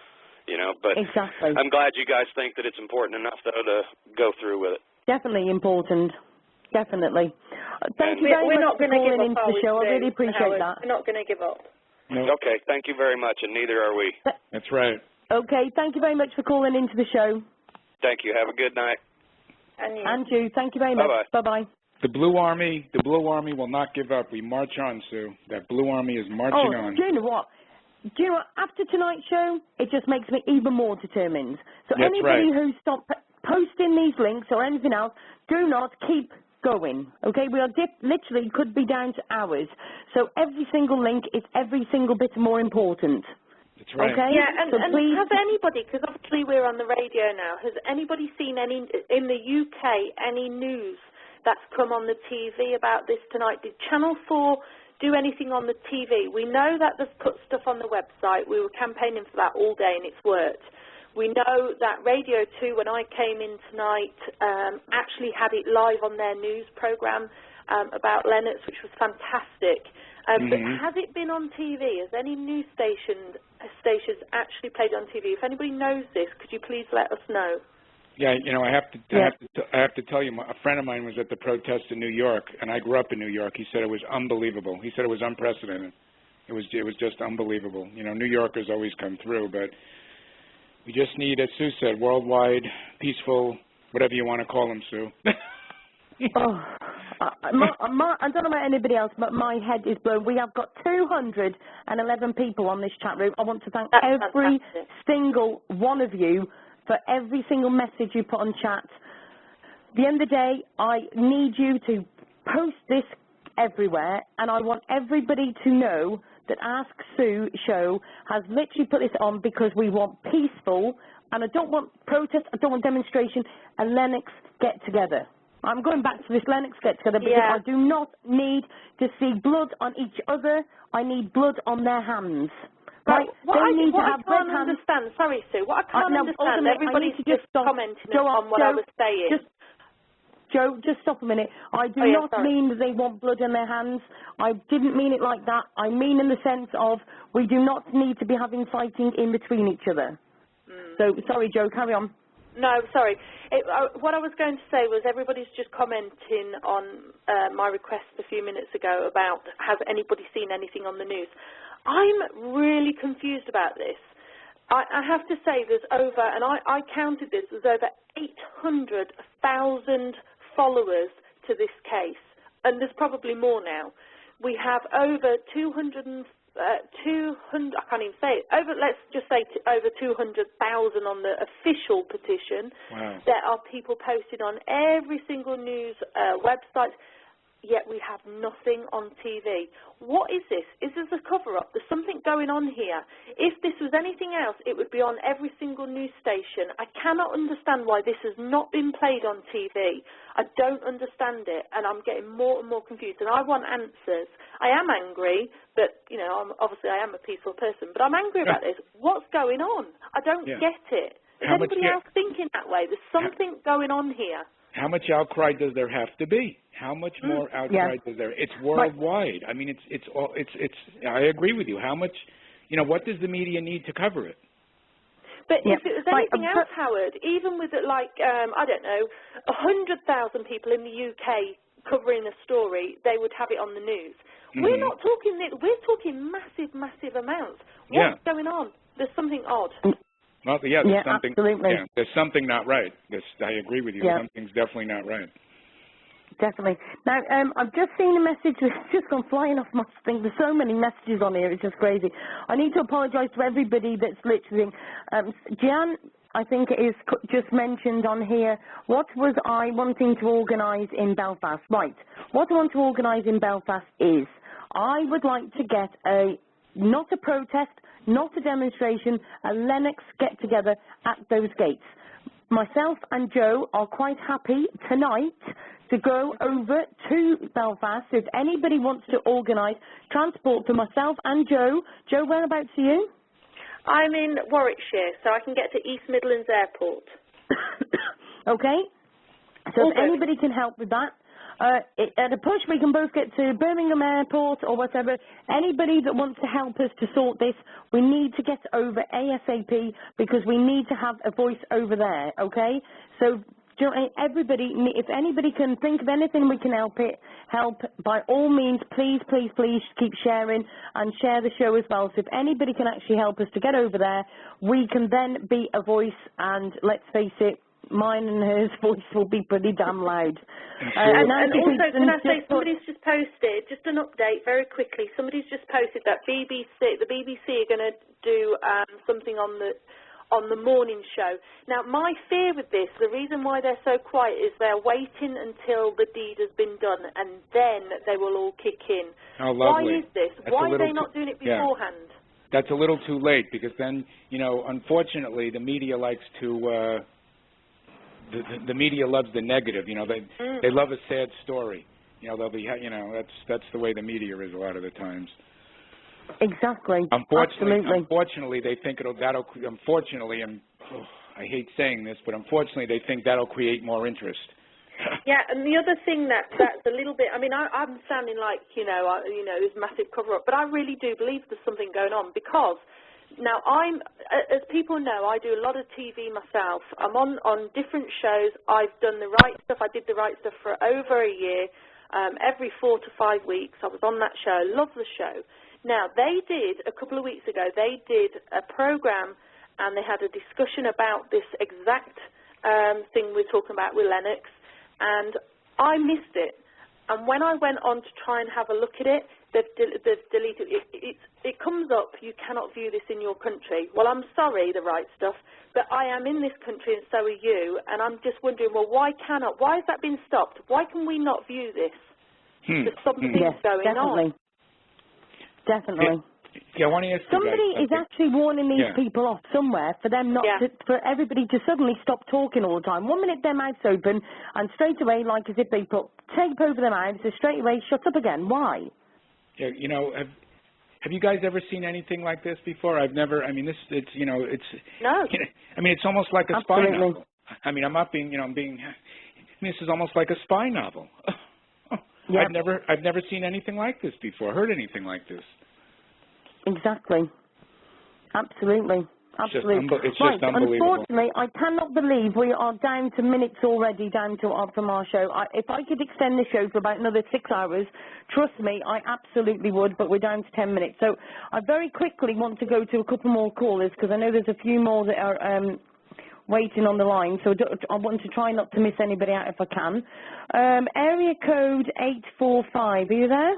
You know, but exactly. I'm glad you guys think that it's important enough, though, to go through with it. Definitely important. Definitely. Thank you very much for calling into the show. I really appreciate that. We're not going to give up. No. Okay, thank you very much, and neither are we. That's right. Okay, thank you very much for calling into the show. Thank you. Have a good night. And you. Thank you very much. Bye-bye. The Blue Army will not give up. We march on, Sue. That Blue Army is marching on. Do you know what? After tonight's show, it just makes me even more determined. So That's anybody right. who stopped posting these links or anything else, do not keep going. Okay, we are literally could be down to hours. So every single link is every single bit more important. That's right. Okay? Yeah, and please, has anybody, because obviously we're on the radio now, has anybody seen any, in the UK, any news that's come on the TV about this tonight? Did Channel 4 do anything on the TV? We know that they've put stuff on the website. We were campaigning for that all day and it's worked. We know that Radio 2, when I came in tonight, actually had it live on their news programme about Lennox, which was fantastic. But has it been on TV? Has any news stations actually played on TV? If anybody knows this, could you please let us know? Yeah, you know, I have to tell you, a friend of mine was at the protest in New York, and I grew up in New York. He said it was unbelievable. He said it was unprecedented. It was just unbelievable. You know, New Yorkers always come through, but we just need, as Sue said, worldwide, peaceful, whatever you want to call them, Sue. I don't know about anybody else, but my head is blown. We have got 211 people on this chat room. I want to thank every single one of you for every single message you put on chat. At the end of the day, I need you to post this everywhere, and I want everybody to know that Ask Sue show has literally put this on because we want peaceful, and I don't want protest, I don't want demonstration, a Lennox get-together. I'm going back to this Lennox get-together because I do not need to see blood on each other. I need blood on their hands. Right? What I can't understand, sorry Sue, what I can't understand, everybody's just commenting on what I was saying. Joe, just stop a minute. I do not mean that they want blood in their hands. I didn't mean it like that. I mean in the sense of we do not need to be having fighting in between each other. So, sorry, Joe, carry on. No, sorry. What I was going to say was everybody's just commenting on my request a few minutes ago about has anybody seen anything on the news. I'm really confused about this. I have to say there's over, and I counted this, there's over 800,000 followers to this case, and there's probably more now. We have over 200, I can't even say it, let's just say over 200,000 on the official petition. Wow. There are people posted on every single news website, yet we have nothing on TV. What is this? Is this a cover-up? There's something going on here. If this was anything else, it would be on every single news station. I cannot understand why this has not been played on TV. I don't understand it, and I'm getting more and more confused, and I want answers. I am angry, but, you know, obviously I am a peaceful person, but I'm angry about this. What's going on? I don't get it. Is anybody else thinking that way? There's something going on here. How much outcry does there have to be? How much more outcry does there? It's worldwide. I mean, it's I agree with you. How much, you know, what does the media need to cover it? But if it was anything else, Howard, even with like I don't know, 100,000 people in the UK covering a story, they would have it on the news. We're not talking. We're talking massive amounts. What's going on? There's something odd. Well, there's something. Absolutely. Yeah, there's something not right. I agree with you. Yeah. Something's definitely not right. Definitely. Now, I've just seen a message that's just gone flying off my thing. There's so many messages on here. It's just crazy. I need to apologise to everybody that's literally. Jan, I think it is just mentioned on here. What was I wanting to organise in Belfast? Right. What I want to organise in Belfast is I would like to get not a protest, not a demonstration, a Lennox get-together at those gates. Myself and Joe are quite happy tonight to go over to Belfast. If anybody wants to organise transport for myself and Joe. Joe, whereabouts are you? I'm in Warwickshire, so I can get to East Midlands Airport. Okay. So if anybody can help with that, at a push, we can both get to Birmingham Airport or whatever. Anybody that wants to help us to sort this, we need to get over ASAP because we need to have a voice over there, okay? So everybody, if anybody can think of anything we can help by all means, please keep sharing and share the show as well. So if anybody can actually help us to get over there, we can then be a voice, and let's face it, mine and hers voice will be pretty damn loud. And also, can I say, somebody's just posted, just an update very quickly, somebody's just posted that the BBC are going to do something on the morning show. Now, my fear with this, the reason why they're so quiet is they're waiting until the deed has been done, and then they will all kick in. Oh, lovely. Why is this? Why are they not doing it beforehand? That's a little too late, because then, you know, unfortunately, the media likes to... The media loves the negative, you know. They love a sad story, you know. They'll be, you know, that's the way the media is a lot of the times. Exactly. Unfortunately, they think that'll. Unfortunately, and I hate saying this, but unfortunately, they think that'll create more interest. Yeah, and the other thing that's a little bit. I mean, I'm sounding like you know, there's massive cover-up, but I really do believe there's something going on because. Now, as people know, I do a lot of TV myself. I'm on different shows. I've done the right stuff. I did the right stuff for over a year. Every 4 to 5 weeks, I was on that show. Love the show. Now, they did, a couple of weeks ago, they did a program and they had a discussion about this exact thing we're talking about with Lennox, and I missed it. and when I went on to try and have a look at it, they've deleted it. It comes up, you cannot view this in your country. Well, I'm sorry, the right stuff, but I am in this country and so are you, and I'm just wondering, well, why has that been stopped? Why can we not view this? There's something going on. Definitely. Yeah, I want to ask somebody you guys is actually warning these people off somewhere for them not to, for everybody to suddenly stop talking all the time. 1 minute their mouth's open and straight away, like as if they put tape over their mouths, they straight away shut up again. Why? Yeah, you know, have you guys ever seen anything like this before? I've never. I mean, it's you know, it's no. You know, I mean, it's almost like a spy novel. I mean, I'm not being, you know, I'm being. I mean, this is almost like a spy novel. Yep. I've never seen anything like this before. Heard anything like this. Exactly. Absolutely. Absolutely. It's just unbelievable. Unfortunately, I cannot believe we are down to minutes already from our show. If I could extend the show for about another 6 hours, trust me, I absolutely would, but we're down to 10 minutes. So I very quickly want to go to a couple more callers because I know there's a few more that are waiting on the line, so I want to try not to miss anybody out if I can. Area code 845, are you there?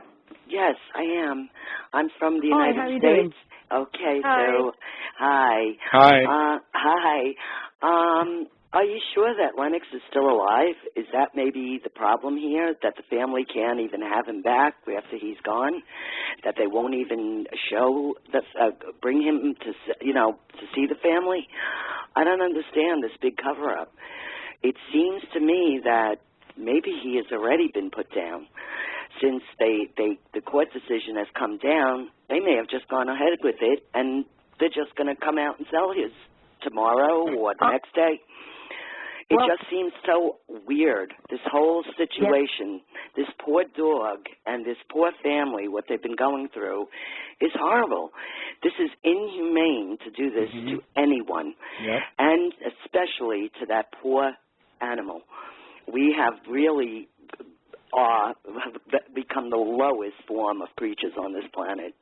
Yes, I am. I'm from the United States. Doing? Okay, hi. So, hi. Hi. Hi. Are you sure that Lennox is still alive? Is that maybe the problem here, that the family can't even have him back after he's gone? That they won't even show, bring him to see the family? I don't understand this big cover-up. It seems to me that maybe he has already been put down. Since the court decision has come down, they may have just gone ahead with it, and they're just going to come out and sell his tomorrow or the next day. It just seems so weird, this whole situation. This poor dog and this poor family, what they've been going through, is horrible. This is inhumane to do this to anyone, and especially to that poor animal. We have really become the lowest form of creatures on this planet.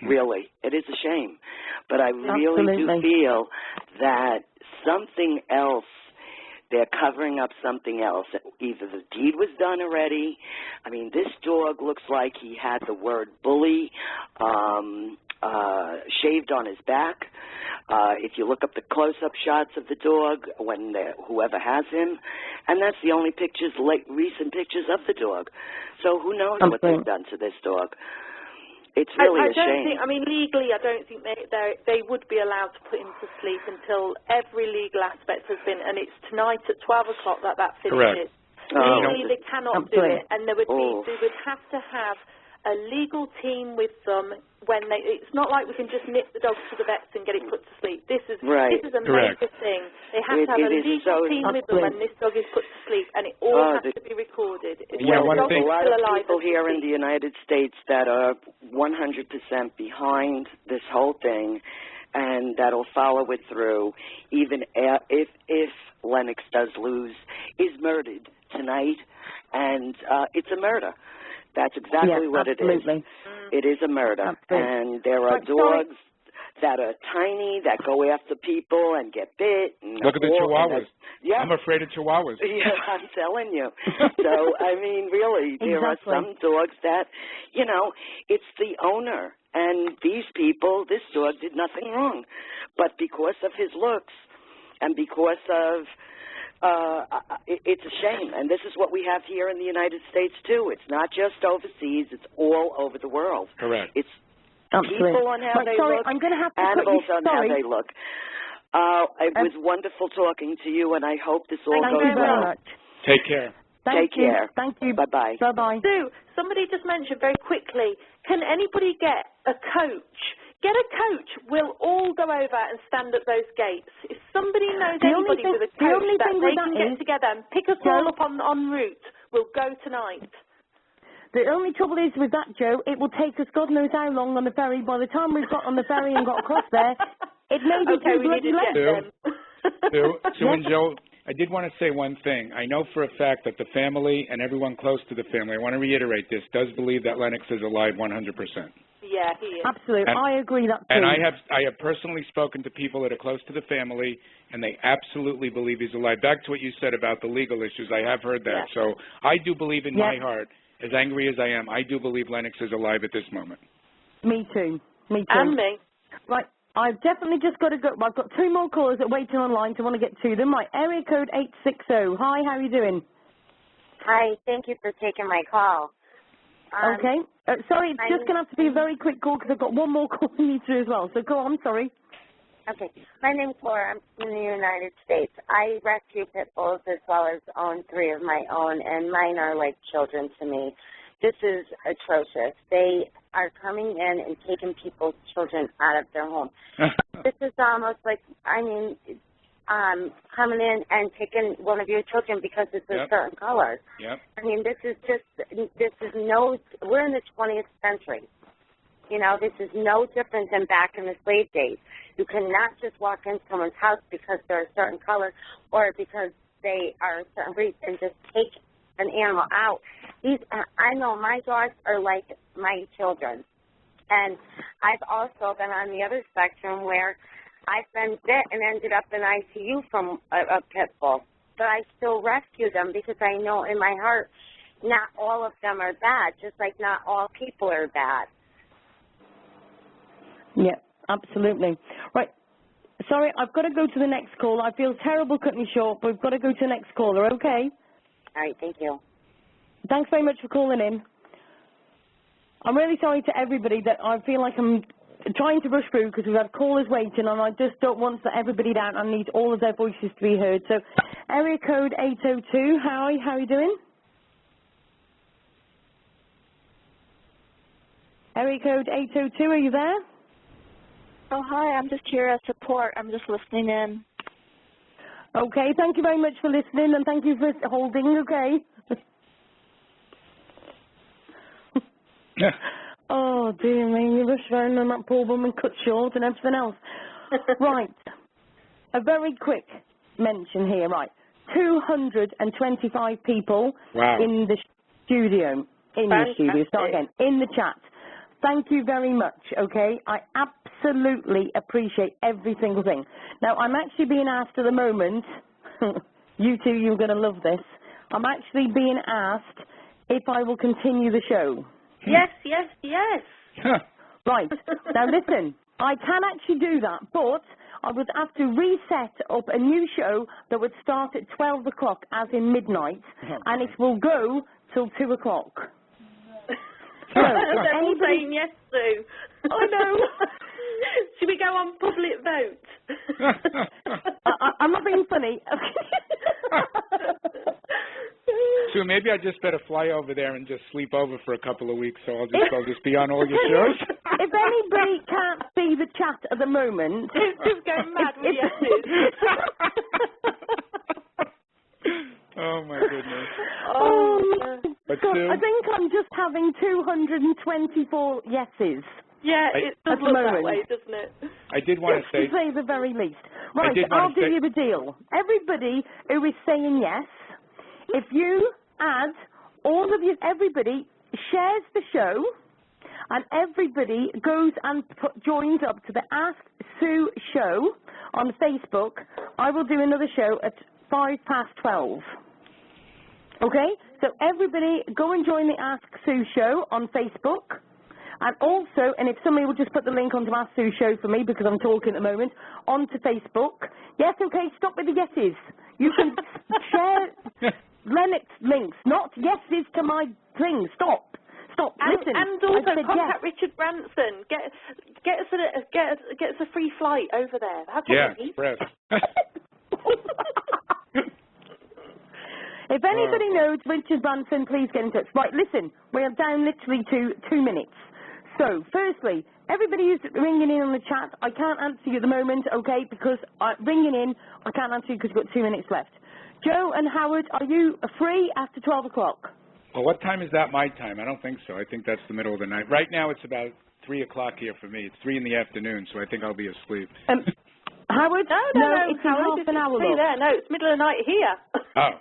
Really. It is a shame. But I really do feel that something else, they're covering up something else. Either the deed was done already. I mean, this dog looks like he had the word bully shaved on his back. If you look up the close-up shots of the dog, whoever has him, and that's the only pictures, recent pictures of the dog. So who knows what they've done to this dog? It's really a shame. Legally, I don't think they would be allowed to put him to sleep until every legal aspect has been, and it's tonight at 12 o'clock that finishes. Correct. Legally, they cannot do it, and they would have to have a legal team with them when it's not like we can just nip the dog to the vets and get it put to sleep. This is a major thing. They have to have a legal team with them when this dog is put to sleep, and it all has to be recorded. There's a lot of people here in the United States that are 100% behind this whole thing, and that'll follow it through, even if Lennox does lose, is murdered tonight, and it's a murder. That's exactly what it is. It is a murder. And there are dogs that are tiny, that go after people and get bit. And look at the Chihuahuas. I'm afraid of Chihuahuas. Yeah, I'm telling you. So, I mean, really, there are some dogs that, it's the owner. And these people, this dog did nothing wrong. But because of his looks and because of it's a shame, and this is what we have here in the United States too. It's not just overseas; it's all over the world. Correct. It's people on how they look, I'm going to have to animals on how they look. It was wonderful talking to you, and I hope this all goes well. Thank you very much. Take care. Take care. Thank you. Bye-bye. Bye-bye. Sue, somebody just mentioned very quickly, can anybody get a coach? Get a coach. We'll all go over and stand at those gates. If somebody knows anybody with a coach that they can get together and pick us all up en route, we'll go tonight. The only trouble is with that, Joe, it will take us God knows how long on the ferry. By the time we've got on the ferry and got across there, it may be too bloody late. Sue and Joe, I did want to say one thing. I know for a fact that the family and everyone close to the family, I want to reiterate this, does believe that Lennox is alive 100%. Yeah, he is. Absolutely. I agree that too. And I have personally spoken to people that are close to the family, and they absolutely believe he's alive. Back to what you said about the legal issues, I have heard that. So I do believe in my heart as angry as I am, I do believe Lennox is alive at this moment. Me too. Me too. And me. Right. I've definitely just got to go. I've got 2 more callers that are waiting online, so I want to get to them. Right. Area code 860. Hi, how are you doing? Hi. Thank you for taking my call. Okay. Sorry, it's just going to have to be a very quick call because I've got 1 more call to need to as well. So go on. Sorry. Okay. My name's Laura. I'm from the United States. I rescue pit bulls as well as own 3 of my own, and mine are like children to me. This is atrocious. They are coming in and taking people's children out of their home. This is almost like, coming in and taking one of your children because it's a certain color. Yep. I mean, we're in the 20th century. You know, this is no different than back in the slave days. You cannot just walk in someone's house because they're a certain color or because they are a certain breed and just take an animal out. I know my dogs are like my children. And I've also been on the other spectrum where I've been bit and ended up in ICU from a pit bull. But I still rescue them because I know in my heart not all of them are bad, just like not all people are bad. Yeah, absolutely. Right. Sorry, I've got to go to the next call. I feel terrible cutting you short, but we've got to go to the next caller, okay? All right, thank you. Thanks very much for calling in. I'm really sorry to everybody that I feel like I'm trying to rush through because we've had callers waiting and I just don't want to let everybody down. I need all of their voices to be heard. So, area code 802, how are you doing? Area code 802, are you there? Oh, hi, I'm just here as support. I'm just listening in. Okay, thank you very much for listening and thank you for holding, okay? Oh, dear me, you rush around and that poor woman cut short and everything else. Right, a very quick mention here, right. 225 people in the studio, start again, in the chat. Thank you very much, okay? I absolutely appreciate every single thing. Now, I'm actually being asked at the moment, you two, you're going to love this, I'm actually being asked if I will continue the show. Yes, yes, yes. Right. Now, listen, I can actually do that, but I would have to reset up a new show that would start at 12 o'clock, as in midnight, and it will go till 2 o'clock. So, they're all saying yes, Sue. Oh, no. Should we go on public vote? I'm not being funny. So maybe I just better fly over there and just sleep over for a couple of weeks, so I'll just be on all your shows. If anybody can't see the chat at the moment, it's just going mad with yeses. Oh my goodness. Oh but God, Sue, I think I'm just having 224 yeses. Yeah, it does look that way, doesn't it? I did want to say the very least. Right, I'll do you the deal. Everybody who is saying yes, if you add everybody shares the show, and everybody goes and joins up to the Ask Sue show on Facebook, I will do another show at 12:05. Okay? So everybody go and join the Ask Sue show on Facebook. And also, and if somebody will just put the link onto Ask Sue show for me, because I'm talking at the moment, onto Facebook. Yes, okay, stop with the yeses. You can share Lennox links, not yeses to my thing. Stop. Listen. And also contact yes. Richard Branson. Get us a free flight over there. That's what we need. Press. If anybody knows Richard Branson, please get in touch. Right, listen, we're down literally to 2 minutes. So, firstly, everybody who's ringing in on the chat, I can't answer you at the moment, okay, because ringing in, I can't answer you because we've got 2 minutes left. Joe and Howard, are you free after 12 o'clock? Well, what time is that my time? I don't think so. I think that's the middle of the night. Right now it's about 3 o'clock here for me. It's 3 in the afternoon, so I think I'll be asleep. Howard? No, it's half an hour. No, it's middle of the night here. Oh.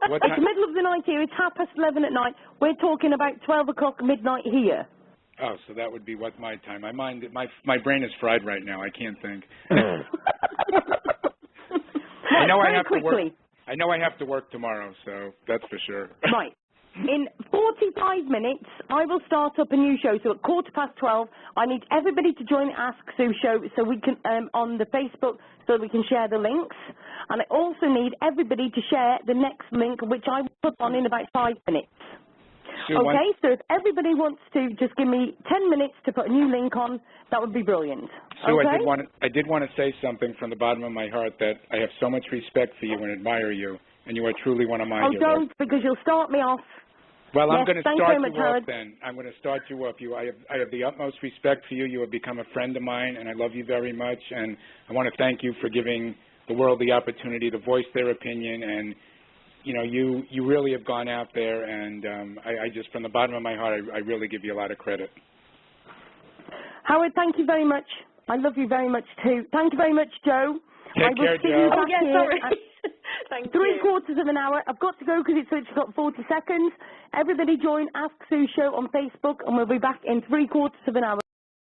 What time? It's the middle of the night here. It's 11:30 at night. We're talking about 12 o'clock midnight here. Oh, so that would be what my time. My brain is fried right now. I can't think. I know I have to work tomorrow, so that's for sure. Right. In 45 minutes, I will start up a new show. So at 12:15, I need everybody to join the Ask Sue show so we can on the Facebook so we can share the links. And I also need everybody to share the next link, which I will put on in about 5 minutes. Okay, so if everybody wants to just give me 10 minutes to put a new link on, that would be brilliant. Sue, okay? I did want to say something from the bottom of my heart that I have so much respect for you and admire you, and you are truly one of my heroes. Oh, don't, because you'll start me off. Well, yes, I'm going to start you off then. I'm going to start you off. I have the utmost respect for you. You have become a friend of mine, and I love you very much. And I want to thank you for giving the world the opportunity to voice their opinion. And, you know, you really have gone out there, and I just, from the bottom of my heart, I really give you a lot of credit. Howard, thank you very much. I love you very much, too. Thank you very much, Joe. Take care, Joe. Oh, yeah, sorry. Thank Three you. quarters of an hour. I've got to go because it's got 40 seconds. Everybody join Ask Sue Show on Facebook, and we'll be back in 3/4 of an hour.